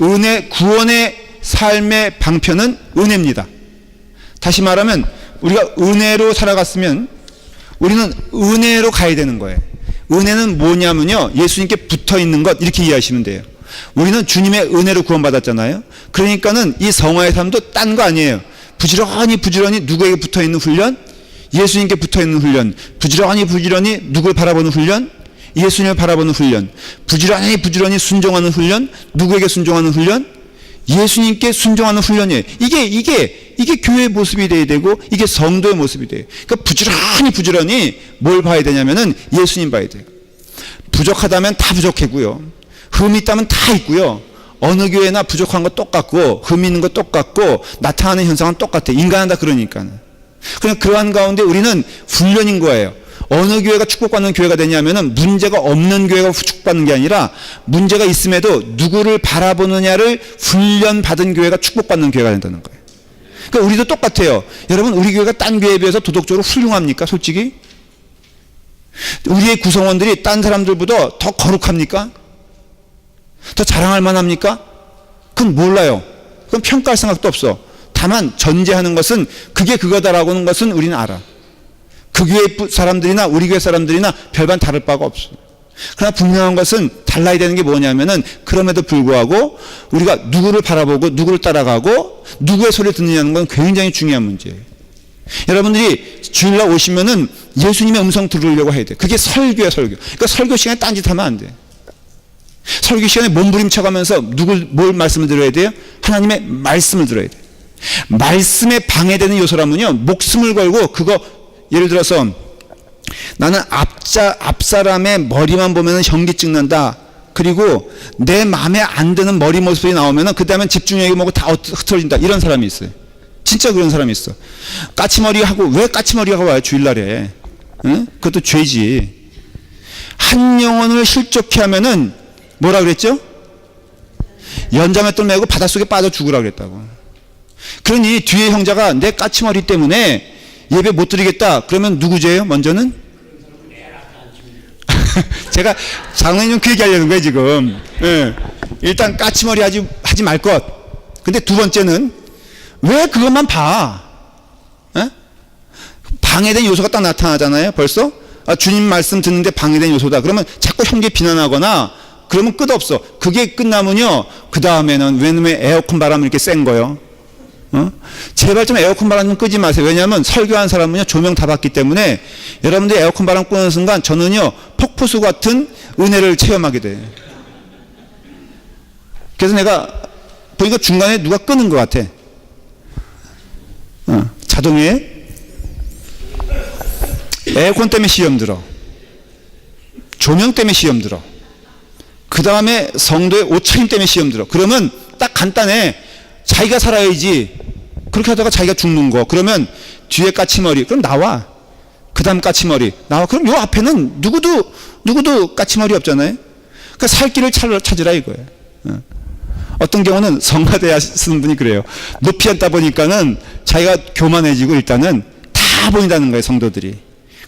구원의 삶의 방편은 은혜입니다. 다시 말하면 우리가 은혜로 살아갔으면 우리는 은혜로 가야 되는 거예요. 은혜는 뭐냐면요, 예수님께 붙어 있는 것, 이렇게 이해하시면 돼요. 우리는 주님의 은혜로 구원받았잖아요. 그러니까는 이 성화의 삶도 딴 거 아니에요. 부지런히 누구에게 붙어 있는 훈련? 예수님께 붙어 있는 훈련. 부지런히 누구를 바라보는 훈련? 예수님을 바라보는 훈련. 부지런히 순종하는 훈련. 누구에게 순종하는 훈련? 예수님께 순종하는 훈련이에요. 이게 교회의 모습이 돼야 되고, 이게 성도의 모습이 돼요. 그러니까 부지런히 뭘 봐야 되냐면은 예수님 봐야 돼요. 부족하다면 다 부족하고요. 흠이 있다면 다 있고요. 어느 교회나 부족한 거 똑같고, 흠 있는 거 똑같고, 나타나는 현상은 똑같아. 인간은 다 그러니까는. 그냥 그러한 가운데 우리는 훈련인 거예요. 어느 교회가 축복받는 교회가 되냐면은 문제가 없는 교회가 축복받는 게 아니라 문제가 있음에도 누구를 바라보느냐를 훈련받은 교회가 축복받는 교회가 된다는 거예요. 그러니까 우리도 똑같아요. 여러분, 우리 교회가 딴 교회에 비해서 도덕적으로 훌륭합니까? 솔직히? 우리의 구성원들이 딴 사람들보다 더 거룩합니까? 더 자랑할 만합니까? 그건 몰라요. 그건 평가할 생각도 없어. 다만 전제하는 것은 그게 그거다라고 하는 것은 우리는 알아. 그 교회 사람들이나 우리 교회 사람들이나 별반 다를 바가 없어. 그러나 분명한 것은 달라야 되는 게 뭐냐면은, 그럼에도 불구하고 우리가 누구를 바라보고 누구를 따라가고 누구의 소리를 듣느냐는 건 굉장히 중요한 문제예요. 여러분들이 주일날 오시면은 예수님의 음성 들으려고 해야 돼. 그게 설교야, 설교. 그러니까 설교 시간에 딴짓하면 안 돼. 설교 시간에 몸부림쳐가면서 뭘 말씀을 들어야 돼요? 하나님의 말씀을 들어야 돼. 말씀에 방해되는 요소라면요, 목숨을 걸고 그거, 예를 들어서 나는 앞사람의 머리만 보면 현기증 난다. 그리고 내 마음에 안 드는 머리 모습이 나오면 그 다음에 집중력이 뭐고 다 흐트러진다. 이런 사람이 있어요. 진짜 그런 사람이 있어. 까치머리 하고, 왜 까치머리가 와요 주일날에? 응? 그것도 죄지. 한 영혼을 실족해 하면은 뭐라 그랬죠? 연자맷돌 메고 바닷속에 빠져 죽으라 그랬다고. 그러니 뒤에 형제가 내 까치머리 때문에 예배 못 드리겠다. 그러면 누구 죄예요? 먼저는? 제가 장로님 그 얘기 하려는 거예요 지금. 예. 일단 까치머리 하지 말 것. 근데 두 번째는 왜 그것만 봐? 예? 방해된 요소가 딱 나타나잖아요 벌써. 주님 말씀 듣는데 방해된 요소다. 그러면 자꾸 형제 비난하거나 그러면 끝없어. 그게 끝나면요, 그 다음에는 왜냐면 에어컨 바람이 이렇게 센 거요. 제발 좀 에어컨 바람 좀 끄지 마세요. 왜냐하면 설교한 사람은요, 조명 다 받기 때문에 여러분들이 에어컨 바람 끄는 순간 저는요, 폭포수 같은 은혜를 체험하게 돼요. 그래서 내가 보니까 중간에 누가 끄는 것 같아. 자동에 에어컨 때문에 시험 들어. 조명 때문에 시험 들어. 그 다음에 성도의 옷차림 때문에 시험 들어. 그러면 딱 간단해. 자기가 살아야지. 그렇게 하다가 자기가 죽는 거. 그러면 뒤에 까치머리. 그럼 나와. 그 다음 까치머리. 나와. 그럼 요 앞에는 누구도 까치머리 없잖아요. 그러니까 살 길을 찾으라 이거예요. 어떤 경우는 성가대 쓰는 분이 그래요. 높이 앉다 보니까는 자기가 교만해지고 일단은 다 보인다는 거예요, 성도들이.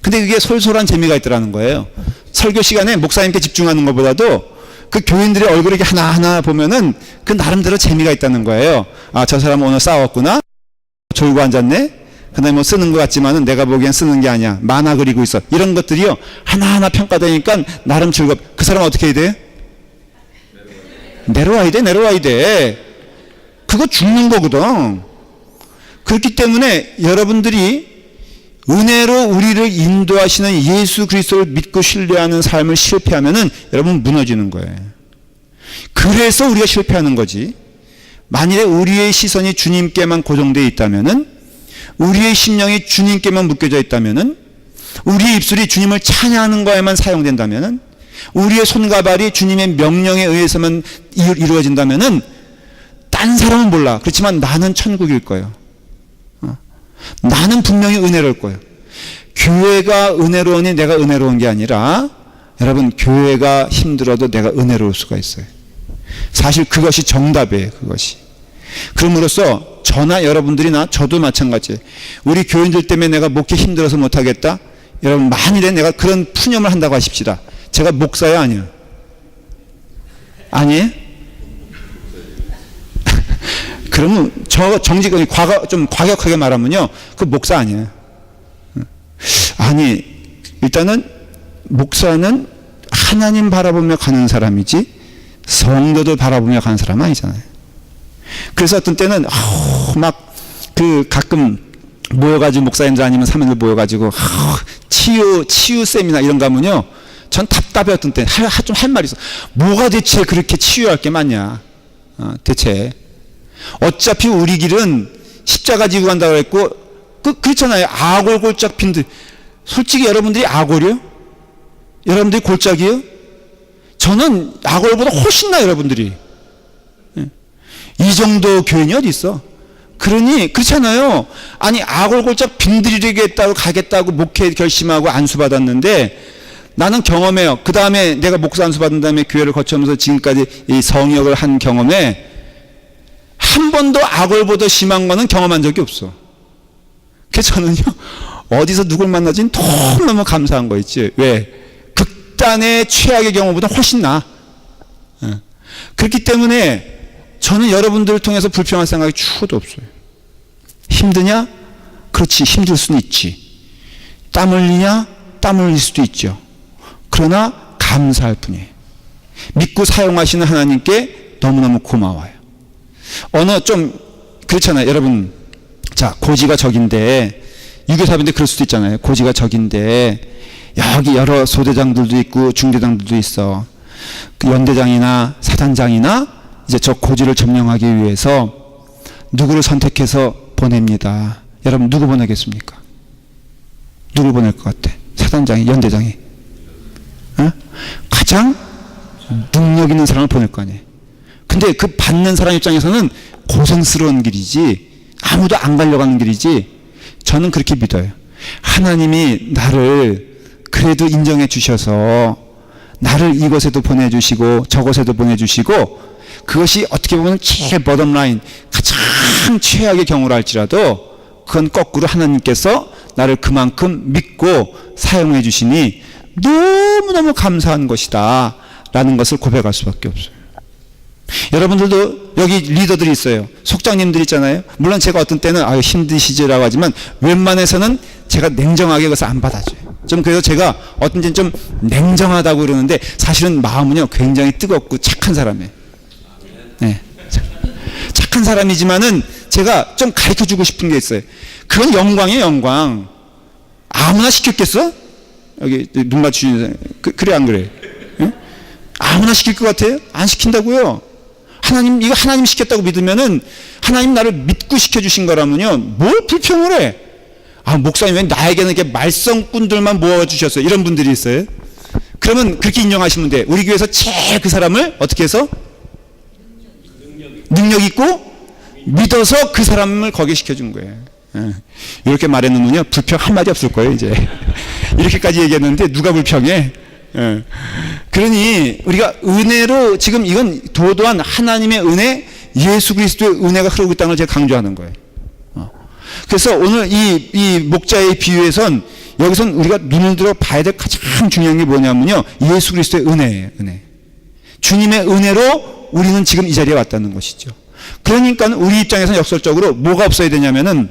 근데 그게 솔솔한 재미가 있더라는 거예요. 설교 시간에 목사님께 집중하는 것보다도 그 교인들의 얼굴을 이렇게 하나하나 보면은 그 나름대로 재미가 있다는 거예요. 아, 저 사람은 오늘 싸웠구나? 졸고 앉았네? 그 다음에 뭐 쓰는 것 같지만은 내가 보기엔 쓰는 게 아니야. 만화 그리고 있어. 이런 것들이요, 하나하나 평가되니까 나름 그 사람 어떻게 해야 돼? 내려와야 돼. 그거 죽는 거거든. 그렇기 때문에 여러분들이 은혜로 우리를 인도하시는 예수 그리스도를 믿고 신뢰하는 삶을 실패하면은 여러분 무너지는 거예요. 그래서 우리가 실패하는 거지. 만일에 우리의 시선이 주님께만 고정되어 있다면은, 우리의 심령이 주님께만 묶여져 있다면은, 우리의 입술이 주님을 찬양하는 거에만 사용된다면은, 우리의 손과 발이 주님의 명령에 의해서만 이루어진다면은, 딴 사람은 몰라. 그렇지만 나는 천국일 거예요. 나는 분명히 은혜로울 거예요. 교회가 은혜로우니 내가 은혜로운 게 아니라, 여러분, 교회가 힘들어도 내가 은혜로울 수가 있어요. 사실 그것이 정답이에요. 그것이. 그럼으로써 저나 여러분들이나 저도 마찬가지예요. 우리 교인들 때문에 내가 목회 힘들어서 못하겠다. 여러분, 만일에 내가 그런 푸념을 한다고 하십시다. 제가 목사야? 아니요? 아니에요? 그러면 정직하게 좀 과격하게 말하면요, 그 목사 아니에요. 아니, 일단은 목사는 하나님 바라보며 가는 사람이지 성도들 바라보며 가는 사람은 아니잖아요. 그래서 어떤 때는 막 가끔 모여가지고, 목사님들 아니면 사람들 모여가지고 치유 세미나 이런 거 하면요, 전 답답해. 어떤 때 좀 할 말이 있어. 뭐가 대체 그렇게 치유할 게 많냐? 대체 어차피 우리 길은 십자가 지고 간다고 했고, 그렇잖아요. 아골 골짝 핀들. 솔직히 여러분들이 아골이요? 여러분들이 골짝이요? 저는 아골보다 훨씬 나요, 여러분들이. 이 정도 교인이 어디 있어? 그러니 그렇잖아요. 아니 아골 골짝 빈들이겠다고 가겠다고 목회 결심하고 안수 받았는데 나는 경험해요. 그 다음에 내가 목사 안수 받은 다음에 교회를 거쳐오면서 지금까지 이 성역을 한 경험에 한 번도 아골보다 심한 거는 경험한 적이 없어. 그래서 저는요 어디서 누굴 만나지는 너무너무 감사한 거 있지. 왜? 극단의 최악의 경우보다 훨씬 나아. 그렇기 때문에 저는 여러분들을 통해서 불평할 생각이 추호도 없어요. 힘드냐? 그렇지, 힘들 수는 있지. 땀 흘리냐? 땀 흘릴 수도 있죠. 그러나 감사할 뿐이에요. 믿고 사용하시는 하나님께 너무너무 고마워요. 어느 좀 그렇잖아요. 여러분, 자 고지가 적인데 유교사인데 그럴 수도 있잖아요. 고지가 적인데 여기 여러 소대장들도 있고 중대장들도 있어. 그 연대장이나 사단장이나 이제 저 고지를 점령하기 위해서 누구를 선택해서 보냅니다. 여러분 누구 보내겠습니까? 누구 보낼 것 같아? 사단장이, 연대장이? 어? 가장 능력 있는 사람을 보낼 거 아니에요. 근데 그 받는 사람 입장에서는 고생스러운 길이지 아무도 안 가려고 하는 길이지. 저는 그렇게 믿어요. 하나님이 나를 그래도 인정해 주셔서 나를 이곳에도 보내주시고 저곳에도 보내주시고 그것이 어떻게 보면 제일 버텀라인 가장 최악의 경우라 할지라도 그건 거꾸로 하나님께서 나를 그만큼 믿고 사용해 주시니 너무너무 감사한 것이다 라는 것을 고백할 수밖에 없어요. 여러분들도 여기 리더들이 있어요. 속장님들 있잖아요. 물론 제가 어떤 때는 힘드시지라고 하지만 웬만해서는 제가 냉정하게 그것을 안 받아줘요. 좀 그래서 제가 어떤 때는 좀 냉정하다고 그러는데 사실은 마음은요 굉장히 뜨겁고 착한 사람이에요. 네. 착한 사람이지만은 제가 좀 가르쳐 주고 싶은 게 있어요. 그건 영광이에요, 영광. 아무나 시켰겠어? 여기 눈 맞추시는 그래 안 그래? 응? 아무나 시킬 것 같아요? 안 시킨다고요. 하나님, 이거 하나님 시켰다고 믿으면은 하나님 나를 믿고 시켜주신 거라면요 뭘 불평을 해? 목사님 왜 나에게는 이렇게 말썽꾼들만 모아주셨어요? 이런 분들이 있어요. 그러면 그렇게 인정하시면 돼. 우리 교회에서 제일 그 사람을 어떻게 해서? 능력 있고 믿어서 그 사람을 거기 시켜준 거예요. 이렇게 말해놓으면요 불평 한마디 없을 거예요. 이제 이렇게까지 얘기했는데 누가 불평해? 그러니 우리가 은혜로 지금 이건 도도한 하나님의 은혜, 예수 그리스도의 은혜가 흐르고 있다는 걸 제가 강조하는 거예요. 그래서 오늘 이 목자의 비유에선 여기선 우리가 눈을 들어 봐야 될 가장 중요한 게 뭐냐면요 예수 그리스도의 은혜예요. 은혜. 주님의 은혜로 우리는 지금 이 자리에 왔다는 것이죠. 그러니까 우리 입장에서는 역설적으로 뭐가 없어야 되냐면은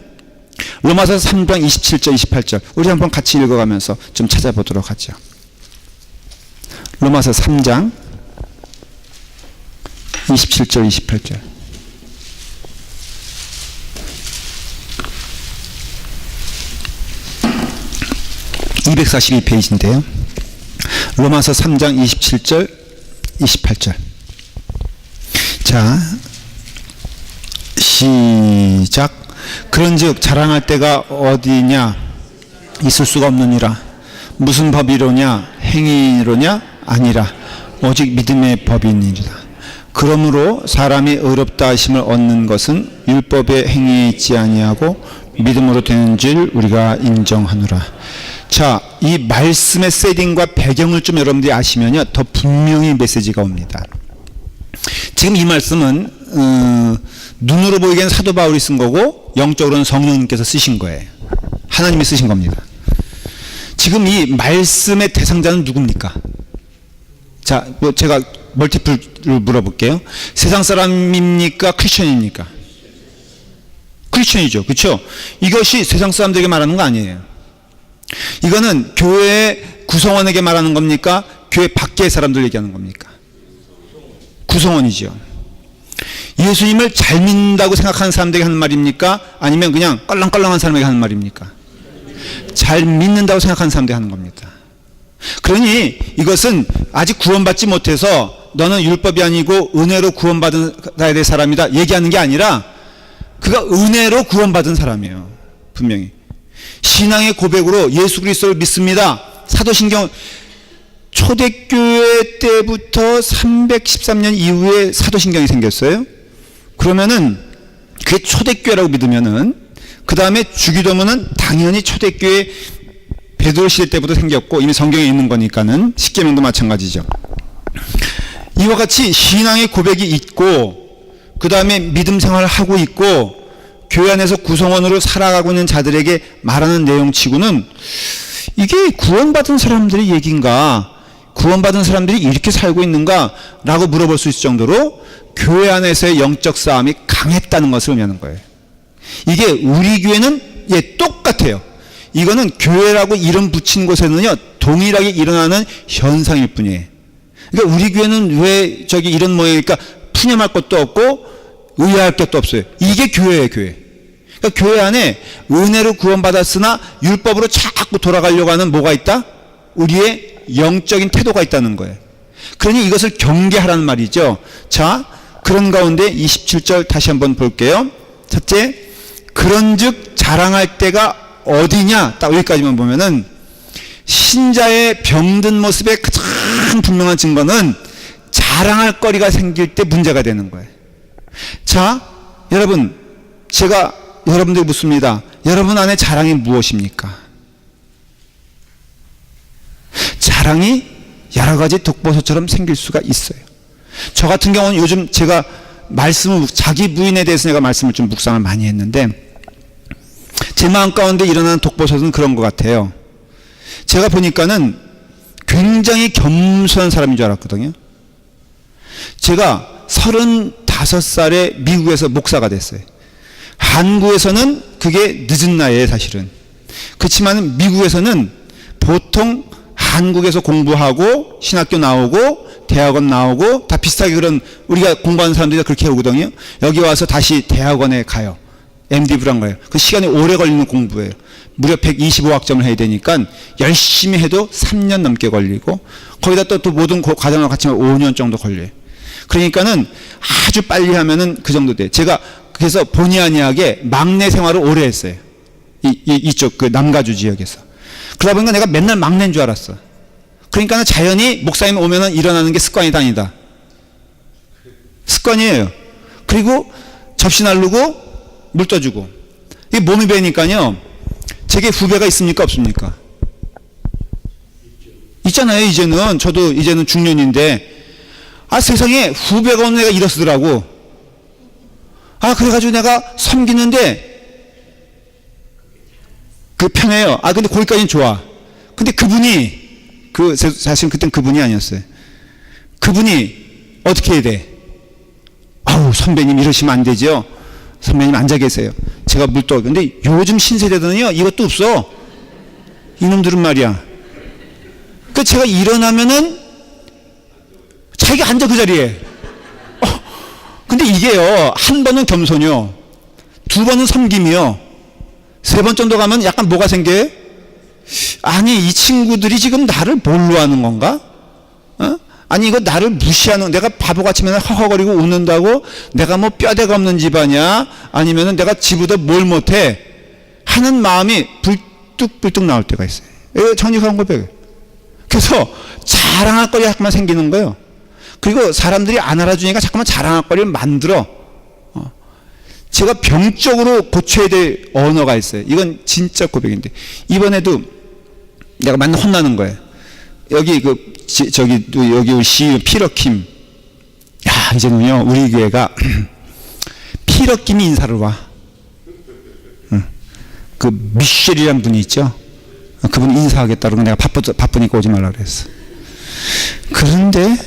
로마서 3장 27절 28절 우리 한번 같이 읽어가면서 좀 찾아보도록 하죠. 로마서 3장 27절 28절 242페이지인데요. 로마서 3장 27절 28절 자 시작. 그런즉 자랑할 때가 어디냐 있을 수가 없느니라. 무슨 법이로냐 행위로냐 아니라 오직 믿음의 법이니라. 그러므로 사람이 의롭다 하심을 얻는 것은 율법의 행위에 있지 아니하고 믿음으로 되는 줄 우리가 인정하노라. 자, 이 말씀의 세팅과 배경을 좀 여러분들이 아시면요 더 분명히 메시지가 옵니다. 지금 이 말씀은 눈으로 보이기에는 사도 바울이 쓴 거고 영적으로는 성령님께서 쓰신 거예요. 하나님이 쓰신 겁니다. 지금 이 말씀의 대상자는 누굽니까? 자, 제가 멀티플로 물어볼게요. 세상 사람입니까? 크리스천입니까? 크리스천이죠. 그렇죠? 이것이 세상 사람들에게 말하는 거 아니에요. 이거는 교회 구성원에게 말하는 겁니까? 교회 밖의 사람들 얘기하는 겁니까? 구성원이죠. 예수님을 잘 믿는다고 생각하는 사람들에게 하는 말입니까? 아니면 그냥 껄렁껄렁한 사람에게 하는 말입니까? 잘 믿는다고 생각하는 사람들에게 하는 겁니다. 그러니 이것은 아직 구원받지 못해서 너는 율법이 아니고 은혜로 구원받아야 될 사람이다 얘기하는 게 아니라 그가 은혜로 구원받은 사람이에요. 분명히 신앙의 고백으로 예수 그리스도를 믿습니다. 사도신경 초대교회 때부터 313년 이후에 사도신경이 생겼어요. 그러면은 그게 초대교회라고 믿으면은 그 다음에 주기도문은 당연히 초대교회 베드로 시대 때부터 생겼고 이미 성경에 있는 거니까는 십계명도 마찬가지죠. 이와 같이 신앙의 고백이 있고 그 다음에 믿음 생활을 하고 있고 교회 안에서 구성원으로 살아가고 있는 자들에게 말하는 내용치고는 이게 구원받은 사람들의 얘기인가, 구원받은 사람들이 이렇게 살고 있는가 라고 물어볼 수 있을 정도로 교회 안에서의 영적 싸움이 강했다는 것을 의미하는 거예요. 이게 우리 교회는 똑같아요. 이거는 교회라고 이름 붙인 곳에는요 동일하게 일어나는 현상일 뿐이에요. 그러니까 우리 교회는 왜 저기 이런 모양이니까 푸념할 것도 없고 의아할 것도 없어요. 이게 교회예요, 교회. 그러니까 교회 안에 은혜로 구원받았으나 율법으로 자꾸 돌아가려고 하는 뭐가 있다? 우리의 영적인 태도가 있다는 거예요. 그러니 이것을 경계하라는 말이죠. 자, 그런 가운데 27절 다시 한번 볼게요. 첫째, 그런즉 자랑할 때가 어디냐? 딱 여기까지만 보면은 신자의 병든 모습의 가장 분명한 증거는 자랑할 거리가 생길 때 문제가 되는 거예요. 자, 여러분, 제가 여러분들 묻습니다. 여러분 안에 자랑이 무엇입니까? 자랑이 여러 가지 독보소처럼 생길 수가 있어요. 저 같은 경우는 요즘 제가 자기 부인에 대해서 내가 말씀을 좀 묵상을 많이 했는데 제 마음 가운데 일어나는 독보소는 그런 것 같아요. 제가 보니까는 굉장히 겸손한 사람인 줄 알았거든요. 제가 35살에 미국에서 목사가 됐어요. 한국에서는 그게 늦은 나이에 사실은. 그렇지만 미국에서는 보통 한국에서 공부하고 신학교 나오고 대학원 나오고 다 비슷하게 그런 우리가 공부하는 사람들이 그렇게 오거든요. 여기 와서 다시 대학원에 가요. MD 부란 거예요. 그 시간이 오래 걸리는 공부예요. 무려 125학점을 해야 되니까 열심히 해도 3년 넘게 걸리고 거기다 또 모든 과정을 같이 하면 5년 정도 걸려요. 그러니까는 아주 빨리 하면은 그 정도 돼요. 제가 그래서 본의 아니하게 막내 생활을 오래 했어요. 이쪽 그 남가주 지역에서. 그러다 보니까 내가 맨날 막내인 줄 알았어. 그러니까는 자연히 목사님 오면은 일어나는 게 습관이 다니다. 습관이에요. 그리고 접시 날르고 물 떠주고. 이게 몸이 배니까요. 제게 후배가 있습니까? 없습니까? 있잖아요. 이제는. 저도 이제는 중년인데 세상에 후배가 없는 애가 일어서더라고. 그래가지고 내가 섬기는데 편해요. 근데 거기까지는 좋아. 근데 그분이 사실 그땐 그분이 아니었어요. 그분이 어떻게 해야 돼? 선배님 이러시면 안 되죠. 선배님 앉아 계세요. 제가 물 떠. 근데 요즘 신세대들은요 이것도 없어. 이놈들은 말이야. 그러니까 제가 일어나면은 자기가 앉아 그 자리에. 근데 이게요 한 번은 겸손이요, 두 번은 섬김이요, 세 번 정도 가면 약간 뭐가 생겨요? 아니 이 친구들이 지금 나를 뭘로 하는 건가? 아니 이거 나를 무시하는, 내가 바보같이 맨날 허허거리고 웃는다고 내가 뭐 뼈대가 없는 집안이야? 아니면은 내가 지보다 뭘 못해? 하는 마음이 불뚝불뚝 나올 때가 있어요. 이거 정직한 고백이에요. 그래서 자랑할 거리 자꾸만 생기는 거예요. 그리고 사람들이 안 알아주니까 자꾸만 자랑할 거리를 만들어. 제가 병적으로 고쳐야 될 언어가 있어요. 이건 진짜 고백인데 이번에도 내가 맨날 혼나는 거예요. 여기 여기 우리 CEO 피러킴, 이제는요 우리 교회가 피러킴이 인사를 와. 그 미셸이라는 분이 있죠. 그분 인사하겠다 그러고 내가 바쁘니까 오지 말라 그랬어. 그런데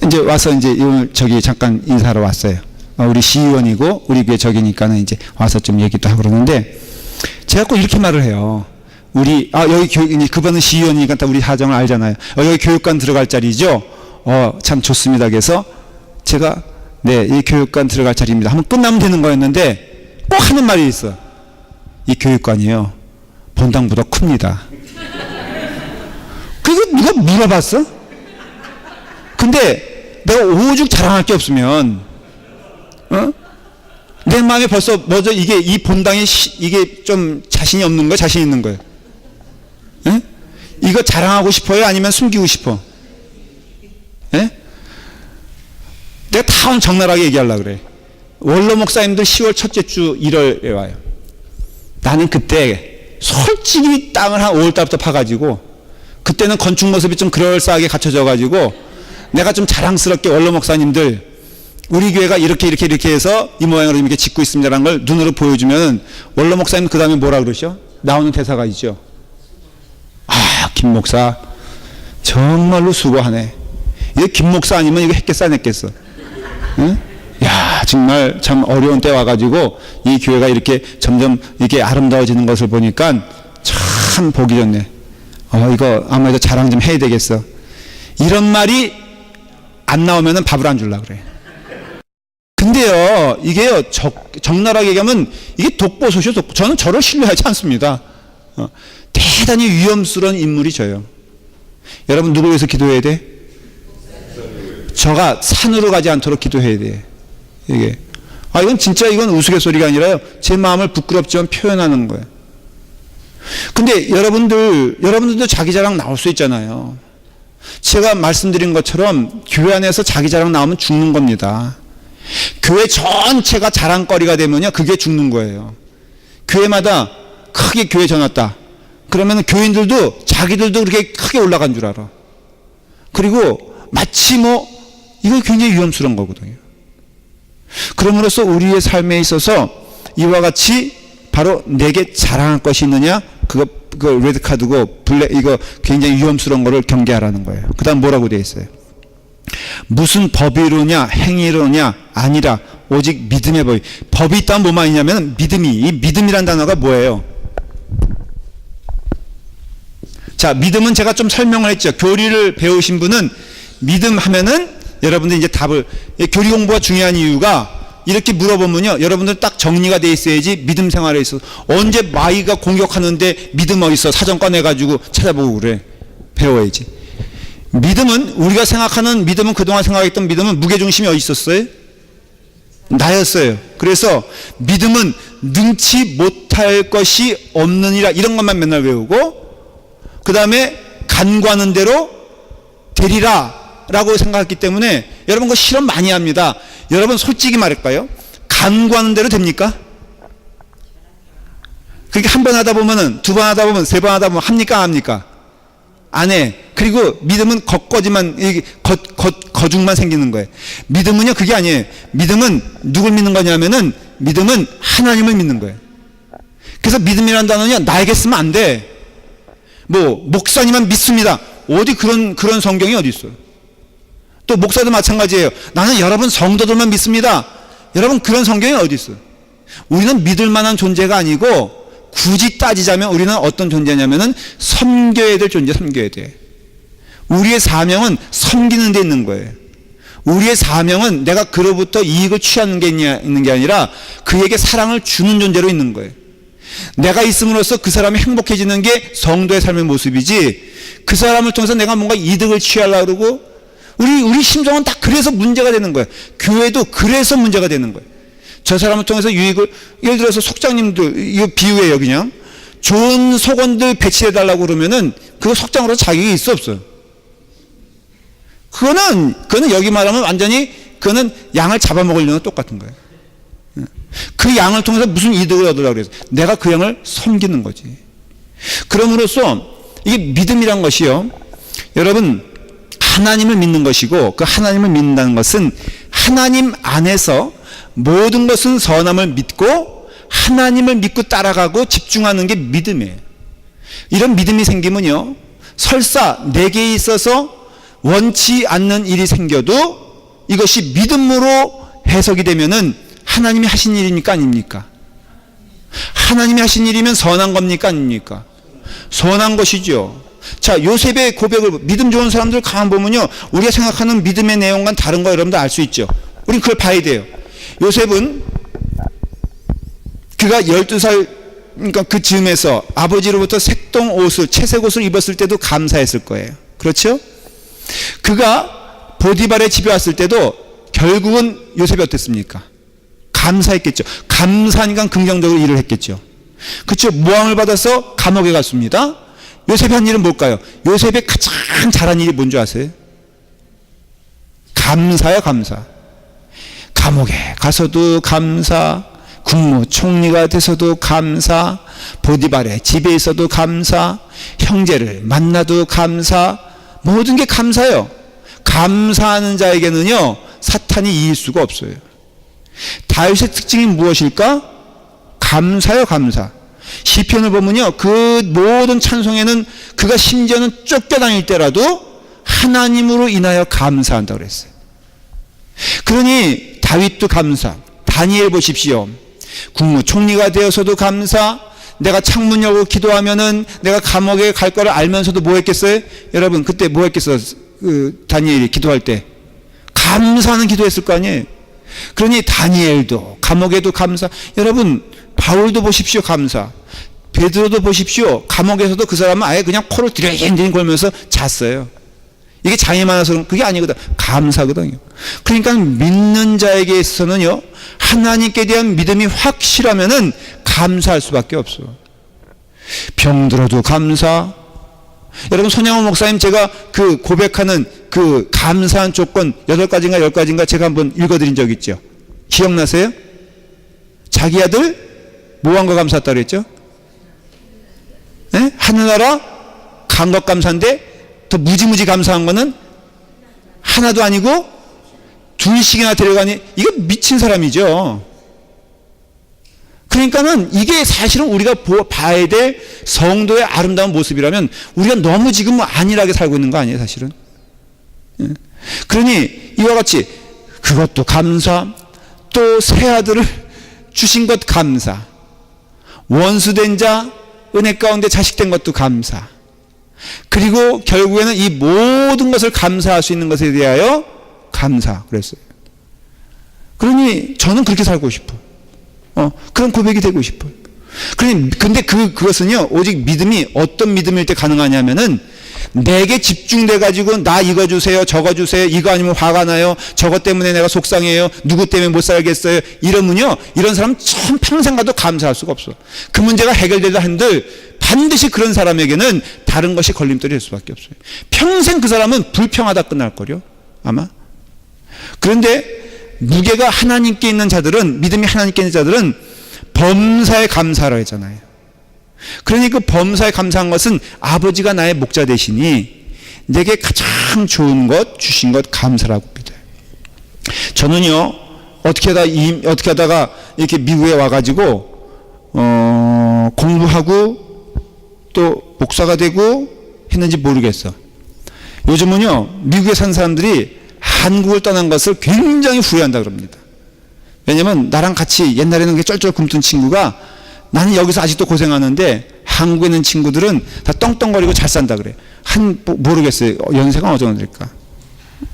이제 와서 이제 오늘 잠깐 인사하러 왔어요. 우리 시의원이고 우리 교회 저기니까는 이제 와서 좀 얘기도 하고 그러는데 제가 꼭 이렇게 말을 해요. 우리 여기 그분은 시의원이니까 다 우리 사정을 알잖아요. 여기 교육관 들어갈 자리죠. 참 좋습니다. 그래서 제가 이 교육관 들어갈 자리입니다 하면 끝나면 되는 거였는데 꼭 하는 말이 있어. 이 교육관이요 본당보다 큽니다. 그리고 누가 물어봤어? 근데 내가 오죽 자랑할 게 없으면, 내 마음에 벌써 먼저 이게 이 본당에 이게 좀 자신이 없는 거야, 자신 있는 거야? 이거 자랑하고 싶어요? 아니면 숨기고 싶어? 내가 다 적나라하게 얘기하려고 그래. 원로 목사님들 10월 첫째 주 1월에 와요. 나는 그때 솔직히 땅을 한 5월 달부터 파가지고, 그때는 건축 모습이 좀 그럴싸하게 갖춰져 가지고 내가 좀 자랑스럽게 원로 목사님들 우리 교회가 이렇게 해서 이 모양으로 이렇게 짓고 있습니다라는 걸 눈으로 보여주면 원로 목사님 그 다음에 뭐라 그러셔? 나오는 대사가 있죠. 아, 김 목사 정말로 수고하네. 이거 김 목사 아니면 이거 했겠어 안 했겠어? 응? 야, 정말 참 어려운 때 와가지고 이 교회가 이렇게 점점 이렇게 아름다워지는 것을 보니까 참 보기 좋네. 이거 아무래도 자랑 좀 해야 되겠어. 이런 말이 안 나오면은 밥을 안 줄라 그래. 근데요, 이게요, 적나라하게 얘기하면 이게 독보소시요. 저는 저를 신뢰하지 않습니다. 대단히 위험스러운 인물이 저요. 여러분 누구 위해서 기도해야 돼? 저가 산으로 가지 않도록 기도해야 돼. 이게. 이건 진짜 이건 우스갯소리가 아니라요. 제 마음을 부끄럽지만 표현하는 거예요. 근데 여러분들도 자기 자랑 나올 수 있잖아요. 제가 말씀드린 것처럼 교회 안에서 자기 자랑 나오면 죽는 겁니다. 교회 전체가 자랑거리가 되면요, 그게 죽는 거예요. 교회마다 크게 교회 전왔다. 그러면 교인들도 자기들도 그렇게 크게 올라간 줄 알아. 그리고 마치 이거 굉장히 위험스러운 거거든요. 그럼으로써 우리의 삶에 있어서 이와 같이 바로 내게 자랑할 것이 있느냐, 그거 레드카드고 이거 굉장히 위험스러운 거를 경계하라는 거예요. 그 다음 뭐라고 되어 있어요? 무슨 법이로냐 행위로냐 아니라 오직 믿음의 법이. 법이 있다면 뭐만 있냐면 믿음이. 이 믿음이란 단어가 뭐예요? 자, 믿음은 제가 좀 설명을 했죠. 교리를 배우신 분은 믿음 하면은 여러분들 이제 답을, 교리 공부가 중요한 이유가 이렇게 물어보면요, 여러분들 딱 정리가 돼 있어야지 믿음 생활에 있어서. 언제 마이가 공격하는데 믿음 어디 있어? 사전 꺼내가지고 찾아보고 그래. 배워야지. 믿음은, 우리가 생각하는 믿음은, 그동안 생각했던 믿음은 무게중심이 어디 있었어요? 나였어요. 그래서 믿음은 능치 못할 것이 없느니라, 이런 것만 맨날 외우고, 그 다음에 간구하는 대로 되리라 라고 생각했기 때문에 여러분 그거 실험 많이 합니다. 여러분 솔직히 말할까요? 간구하는 대로 됩니까? 그렇게 한 번 하다 보면은, 두 번 하다 보면, 세 번 하다 보면 합니까 안 합니까? 안 해. 그리고 믿음은 겉거지만, 거중만 생기는 거예요. 믿음은요 그게 아니에요. 믿음은 누굴 믿는 거냐면은, 믿음은 하나님을 믿는 거예요. 그래서 믿음이라는 단어는 나에게 쓰면 안 돼. 목사님만 믿습니다. 어디 그런 성경이 어디 있어요? 또 목사도 마찬가지예요. 나는 여러분 성도들만 믿습니다. 여러분 그런 성경이 어디 있어요? 우리는 믿을 만한 존재가 아니고, 굳이 따지자면 우리는 어떤 존재냐면은 섬겨야 될 존재, 섬겨야 돼. 우리의 사명은 섬기는 데 있는 거예요. 우리의 사명은 내가 그로부터 이익을 취하는 게 있는 게 아니라 그에게 사랑을 주는 존재로 있는 거예요. 내가 있음으로써 그 사람이 행복해지는 게 성도의 삶의 모습이지, 그 사람을 통해서 내가 뭔가 이득을 취하려고 그러고, 우리 심정은 다 그래서 문제가 되는 거예요. 교회도 그래서 문제가 되는 거예요. 저 사람을 통해서 유익을, 예를 들어서 속장님들, 이거 비유예요. 그냥 좋은 속원들 배치해달라고 그러면은 그거 속장으로 자격이 있어 없어요? 그거는 여기 말하면 완전히 그거는 양을 잡아먹으려는 똑같은 거예요. 그 양을 통해서 무슨 이득을 얻으려고 그래서 내가 그 양을 섬기는 거지. 그럼으로써 이게 믿음이란 것이요, 여러분 하나님을 믿는 것이고, 그 하나님을 믿는다는 것은 하나님 안에서 모든 것은 선함을 믿고 하나님을 믿고 따라가고 집중하는 게 믿음이에요. 이런 믿음이 생기면요, 설사 내게 있어서 원치 않는 일이 생겨도 이것이 믿음으로 해석이 되면은 하나님이 하신 일입니까 아닙니까? 하나님이 하신 일이면 선한 겁니까 아닙니까? 선한 것이죠. 자, 요셉의 고백을, 믿음 좋은 사람들 가만 보면요, 우리가 생각하는 믿음의 내용과는 다른 거 여러분들 알 수 있죠. 우린 그걸 봐야 돼요. 요셉은 그가 12살, 그러니까 그 즈음에서 아버지로부터 색동 옷을, 채색 옷을 입었을 때도 감사했을 거예요. 그렇죠? 그가 보디발의 집에 왔을 때도 결국은 요셉이 어땠습니까? 감사했겠죠. 감사하니까 긍정적으로 일을 했겠죠. 그렇죠. 모함을 받아서 감옥에 갔습니다. 요셉이 한 일은 뭘까요? 요셉의 가장 잘한 일이 뭔지 아세요? 감사야, 감사. 감옥에 가서도 감사, 국무총리가 돼서도 감사, 보디발의 집에 있어도 감사, 형제를 만나도 감사, 모든 게 감사예요. 감사하는 자에게는요, 사탄이 이길 수가 없어요. 다윗의 특징이 무엇일까? 감사요, 감사. 시편을 보면요, 그 모든 찬송에는 그가 심지어는 쫓겨다닐 때라도 하나님으로 인하여 감사한다고 그랬어요. 그러니 다윗도 감사, 다니엘 보십시오. 국무총리가 되어서도 감사, 내가 창문 열고 기도하면은 내가 감옥에 갈 거를 알면서도 뭐 했겠어요? 여러분, 그때 뭐 했겠어요? 다니엘이 기도할 때 감사하는 기도했을 거 아니에요. 그러니 다니엘도 감옥에도 감사. 여러분, 바울도 보십시오, 감사. 베드로도 보십시오. 감옥에서도 그 사람은 아예 그냥 코를 디레인디레인 걸면서 잤어요. 이게 장애 많아서 그런, 그게 아니거든. 감사거든요. 그러니까 믿는 자에게 있어서는요, 하나님께 대한 믿음이 확실하면은 감사할 수밖에 없어. 병들어도 감사. 여러분, 손양호 목사님 제가 그 고백하는 그 감사한 조건 8가지인가 10가지인가 제가 한번 읽어드린 적 있죠. 기억나세요? 자기 아들 뭐 한 거 감사했다 그랬죠? 네? 하늘나라 간 것 감사인데 더 무지무지 감사한 거는 하나도 아니고 2씩이나 데려가니 이거 미친 사람이죠. 그러니까는 이게 사실은 우리가 봐야 될 성도의 아름다운 모습이라면 우리가 너무 지금 안일하게 살고 있는 거 아니에요, 사실은. 그러니 이와 같이 그것도 감사, 또 새 아들을 주신 것 감사, 원수된 자 은혜 가운데 자식된 것도 감사, 그리고 결국에는 이 모든 것을 감사할 수 있는 것에 대하여 감사 그랬어요. 그러니 저는 그렇게 살고 싶어. 그런 고백이 되고 싶어요. 근데 그것은요, 오직 믿음이 어떤 믿음일 때 가능하냐면은 내게 집중돼 가지고 나 이거 주세요, 저거 주세요, 이거 아니면 화가 나요, 저것 때문에 내가 속상해요, 누구 때문에 못 살겠어요, 이러면요, 이런 사람 참 평생 가도 감사할 수가 없어. 그 문제가 해결되려 한들 반드시 그런 사람에게는 다른 것이 걸림돌이 될 수밖에 없어요. 평생 그 사람은 불평하다 끝날 거요, 아마. 그런데 무게가 하나님께 있는 자들은, 믿음이 하나님께 있는 자들은 범사에 감사하라 했잖아요. 그러니 그 범사에 감사한 것은 아버지가 나의 목자 되시니 내게 가장 좋은 것 주신 것 감사라고 믿어요. 저는요, 어떻게 하다가 이렇게 미국에 와가지고 공부하고 또 목사가 되고 했는지 모르겠어. 요즘은요, 미국에 산 사람들이 한국을 떠난 것을 굉장히 후회한다 그럽니다. 왜냐면 나랑 같이 옛날에는 쩔쩔 굶던 친구가 나는 여기서 아직도 고생하는데 한국에 있는 친구들은 다 떵떵거리고 잘 산다 그래. 모르겠어요. 연세가 어느 정도 될까?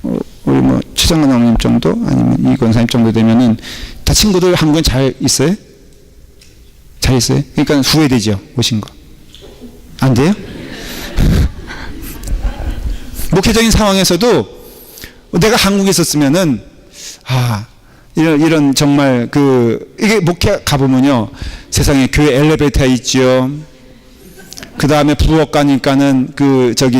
우리 뭐 최장관 장로님 정도 아니면 이 권사님 정도 되면은 다 친구들 한국엔 잘 있어요? 잘 있어요? 그러니까 후회되죠, 오신 거. 안 돼요? 목회적인 상황에서도 내가 한국에 있었으면은, 이런 정말 이게 목회 가보면요, 세상에 교회 엘리베이터 있죠. 그 다음에 부엌 가니까는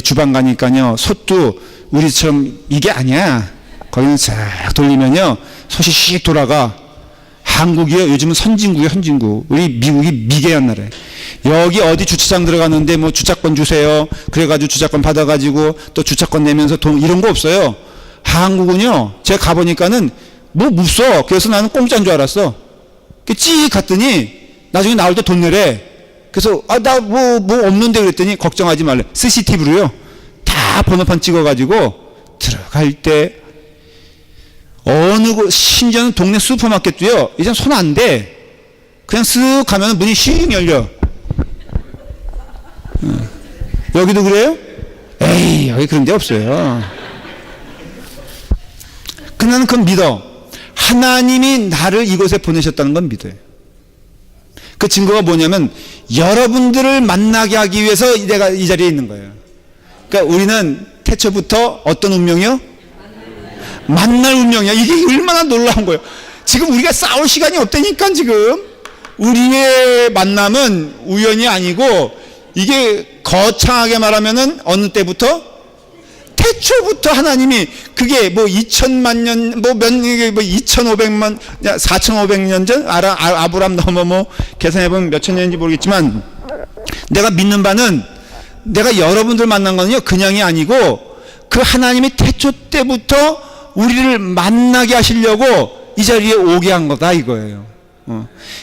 주방 가니까요, 솥도 우리처럼 이게 아니야. 거기는 쫙 돌리면요, 솥이 씩 돌아가. 한국이요, 요즘은 선진국이에요, 선진국. 우리 미국이 미개한 나라예요. 여기 어디 주차장 들어가는데 뭐 주차권 주세요. 그래가지고 주차권 받아가지고 또 주차권 내면서 돈 이런 거 없어요. 한국은요, 제가 가보니까는 뭐 없어. 그래서 나는 공짜인 줄 알았어. 찍 갔더니 나중에 나올 때 돈 내래. 그래서 나 뭐 없는데 그랬더니 걱정하지 말래. CCTV로요 다 번호판 찍어가지고 들어갈 때 심지어는 동네 슈퍼마켓도요, 이젠 손 안 대. 그냥 쓱 가면 문이 씩 열려. 여기도 그래요? 에이, 여기 그런 데 없어요. 나는 그건 믿어. 하나님이 나를 이곳에 보내셨다는 건 믿어요. 그 증거가 뭐냐면 여러분들을 만나게 하기 위해서 내가 이 자리에 있는 거예요. 그러니까 우리는 태초부터 어떤 운명이요? 만날 운명이야. 이게 얼마나 놀라운 거예요. 지금 우리가 싸울 시간이 없다니까. 지금 우리의 만남은 우연이 아니고, 이게 거창하게 말하면은 어느 때부터? 태초부터 하나님이, 그게 뭐 2000만 년, 뭐 2500만, 4500년 전? 아브람 넘어 뭐 계산해보면 몇천 년인지 모르겠지만, 내가 믿는 바는, 내가 여러분들 만난 거는요, 그냥이 아니고, 그 하나님이 태초 때부터 우리를 만나게 하시려고 이 자리에 오게 한 거다, 이거예요.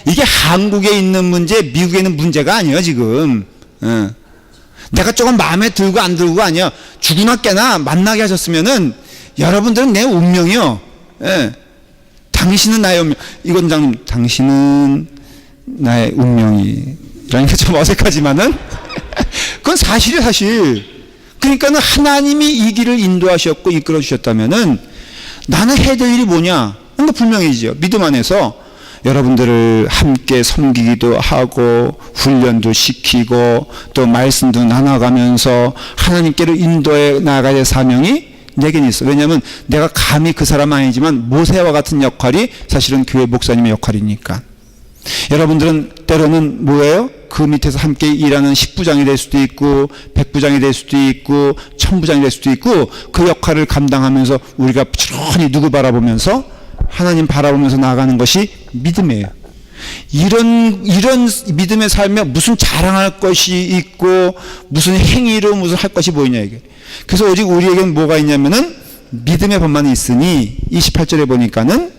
이게 한국에 있는 문제, 미국에 있는 문제가 아니에요, 지금. 내가 조금 마음에 들고 안 들고가 아니야. 죽으나 깨나 만나게 하셨으면은 여러분들은 내 운명이요. 예. 당신은 나의 운명. 이권장님, 당신은 나의 운명이. 그러니까 좀 어색하지만은 그건 사실이에요, 사실. 그러니까는 하나님이 이 길을 인도하셨고 이끌어 주셨다면은 나는 해야 될 일이 뭐냐? 그러니까 분명해지죠. 믿음 안에서 여러분들을 함께 섬기기도 하고 훈련도 시키고 또 말씀도 나눠가면서 하나님께로 인도해 나가야 될 사명이 내게는 있어. 왜냐하면 내가 감히 그 사람 아니지만 모세와 같은 역할이 사실은 교회 목사님의 역할이니까. 여러분들은 때로는 뭐예요? 그 밑에서 함께 일하는 10부장이 될 수도 있고 100부장이 될 수도 있고 1000부장이 될 수도 있고, 그 역할을 감당하면서 우리가 부지런히 누구 바라보면서 하나님 바라보면서 나아가는 것이 믿음이에요. 이런 믿음의 삶에 무슨 자랑할 것이 있고 무슨 행위로 무슨 할 것이 보이냐 이게. 그래서 오직 우리에게는 뭐가 있냐면은 믿음의 법만이 있으니 28절에 보니까는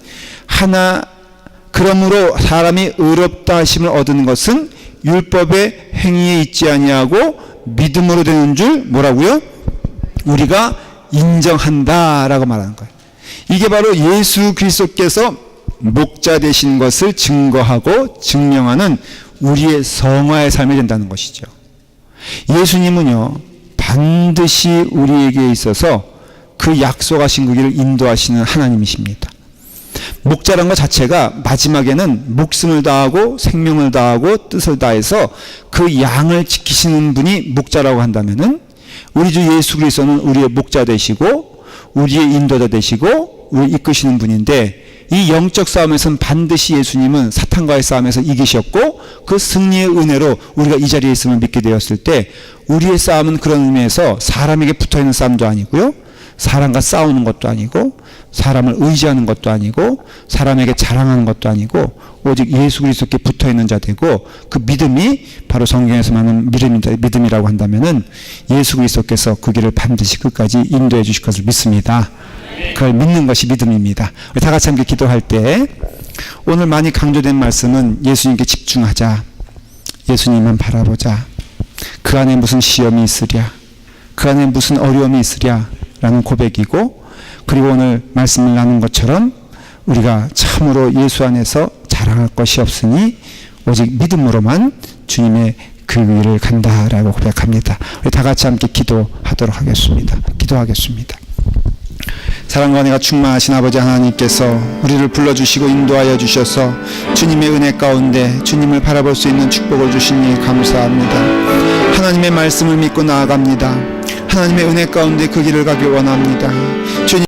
그러므로 사람이 의롭다 하심을 얻는 것은 율법의 행위에 있지 아니하고 믿음으로 되는 줄 뭐라고요? 우리가 인정한다라고 말하는 거예요. 이게 바로 예수 그리스도께서 목자 되신 것을 증거하고 증명하는 우리의 성화의 삶이 된다는 것이죠. 예수님은요, 반드시 우리에게 있어서 그 약속하신 그 길을 인도하시는 하나님이십니다. 목자란 것 자체가 마지막에는 목숨을 다하고 생명을 다하고 뜻을 다해서 그 양을 지키시는 분이 목자라고 한다면은 우리 주 예수 그리스도는 우리의 목자 되시고 우리의 인도자 되시고 우리를 이끄시는 분인데, 이 영적 싸움에서는 반드시 예수님은 사탄과의 싸움에서 이기셨고 그 승리의 은혜로 우리가 이 자리에 있음을 믿게 되었을 때, 우리의 싸움은 그런 의미에서 사람에게 붙어있는 싸움도 아니고요, 사람과 싸우는 것도 아니고 사람을 의지하는 것도 아니고 사람에게 자랑하는 것도 아니고 오직 예수 그리스도께 붙어있는 자 되고, 그 믿음이 바로 성경에서 말하는 믿음이라고 한다면은 예수 그리스도께서 그 길을 반드시 끝까지 인도해 주실 것을 믿습니다. 그걸 믿는 것이 믿음입니다. 우리 다 같이 함께 기도할 때 오늘 많이 강조된 말씀은 예수님께 집중하자, 예수님만 바라보자, 그 안에 무슨 시험이 있으랴, 그 안에 무슨 어려움이 있으랴 라는 고백이고, 그리고 오늘 말씀을 나눈 것처럼 우리가 참으로 예수 안에서 자랑할 것이 없으니 오직 믿음으로만 주님의 그 길을 간다라고 고백합니다. 우리 다 같이 함께 기도하도록 하겠습니다. 기도하겠습니다. 사랑과 은혜가 충만하신 아버지 하나님께서 우리를 불러주시고 인도하여 주셔서 주님의 은혜 가운데 주님을 바라볼 수 있는 축복을 주시니 감사합니다. 하나님의 말씀을 믿고 나아갑니다. 하나님의 은혜 가운데 그 길을 가기 원합니다. 주님,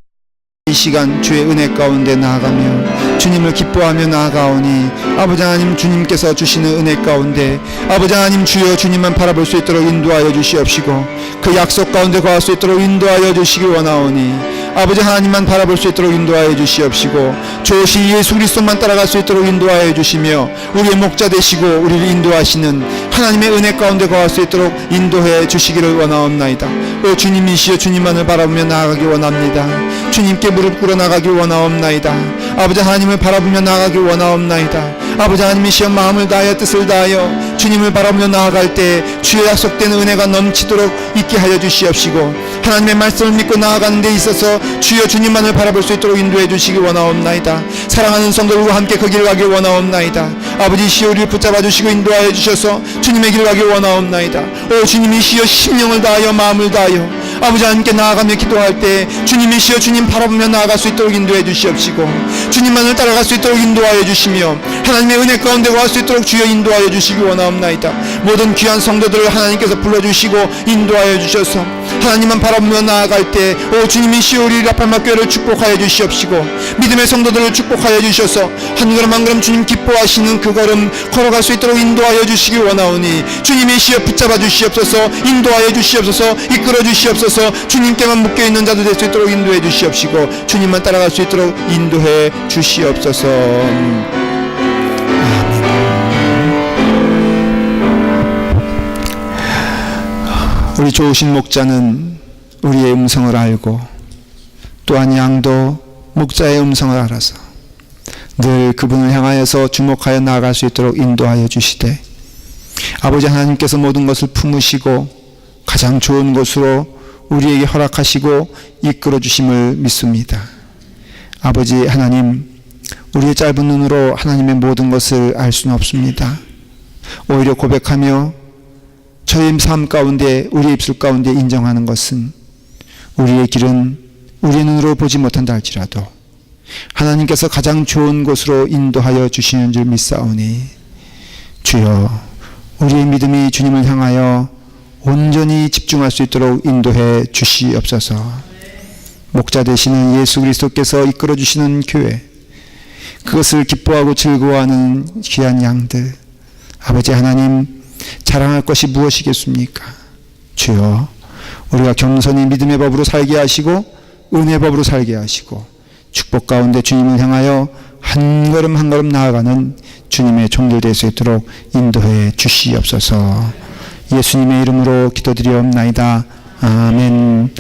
이 시간 주의 은혜 가운데 나아가며 주님을 기뻐하며 나아가오니 아버지 하나님, 주님께서 주시는 은혜 가운데 아버지 하나님 주여 주님만 바라볼 수 있도록 인도하여 주시옵시고 그 약속 가운데 거할 수 있도록 인도하여 주시기 원하오니 아버지 하나님만 바라볼 수 있도록 인도하여 주시옵시고 조시 예수 그리스도만 따라갈 수 있도록 인도하여 주시며 우리의 목자 되시고 우리를 인도하시는 하나님의 은혜 가운데 거할 수 있도록 인도해 주시기를 원하옵나이다. 오 주님이시여 주님만을 바라보며 나아가기 원합니다. 주님께 무릎 꿇어 나가기 원하옵나이다. 아버지 하나님을 바라보며 나아가기 원하옵나이다. 아버지 하나님이시여 마음을 다하여 뜻을 다하여 주님을 바라보며 나아갈 때 주의 약속된 은혜가 넘치도록 있게 하여 주시옵시고 하나님의 말씀을 믿고 나아가는 데 있어서 주여 주님만을 바라볼 수 있도록 인도해 주시기 원하옵나이다. 사랑하는 성도들과 함께 그 길을 가길 원하옵나이다. 아버지시여 우리를 붙잡아 주시고 인도하여 주셔서 주님의 길을 가길 원하옵나이다. 오 주님이시여 심령을 다하여 마음을 다하여 아버지 하나님께 나아가며 기도할 때 주님이시여 주님 바라보며 나아갈 수 있도록 인도해 주시옵시고 주님만을 따라갈 수 있도록 인도하여 주시며 하나님의 은혜 가운데 거할 수 있도록 주여 인도하여 주시기 원하옵나이다. 모든 귀한 성도들을 하나님께서 불러주시고 인도하여 주셔서 하나님만 바라보며 나아갈 때 주님이시여 우리 라팔마교회를 축복하여 주시옵시고 믿음의 성도들을 축복하여 주셔서 한 걸음 한 걸음 주님 기뻐하시는 그 걸음 걸어갈 수 있도록 인도하여 주시기 원하오니 주님이시여 붙잡아 주시옵소서, 인도하여 주시옵소서, 이끌어 주시옵소서. 주님께만 묶여있는 자도 될 수 있도록 인도해 주시옵시고 주님만 따라갈 수 있도록 인도해 주시옵소서. 우리 좋으신 목자는 우리의 음성을 알고 또한 양도 목자의 음성을 알아서 늘 그분을 향하여서 주목하여 나아갈 수 있도록 인도하여 주시되 아버지 하나님께서 모든 것을 품으시고 가장 좋은 곳으로 우리에게 허락하시고 이끌어 주심을 믿습니다. 아버지 하나님, 우리의 짧은 눈으로 하나님의 모든 것을 알 수는 없습니다. 오히려 고백하며 저희 삶 가운데 우리의 입술 가운데 인정하는 것은 우리의 길은 우리의 눈으로 보지 못한다 할지라도 하나님께서 가장 좋은 곳으로 인도하여 주시는 줄 믿사오니 주여 우리의 믿음이 주님을 향하여 온전히 집중할 수 있도록 인도해 주시옵소서. 목자 되시는 예수 그리스도께서 이끌어 주시는 교회, 그것을 기뻐하고 즐거워하는 귀한 양들, 아버지 하나님 자랑할 것이 무엇이겠습니까? 주여 우리가 겸손히 믿음의 법으로 살게 하시고 은혜의 법으로 살게 하시고 축복 가운데 주님을 향하여 한 걸음 한 걸음 나아가는 주님의 종들 될 수 있도록 인도해 주시옵소서. 예수님의 이름으로 기도드리옵나이다. 아멘.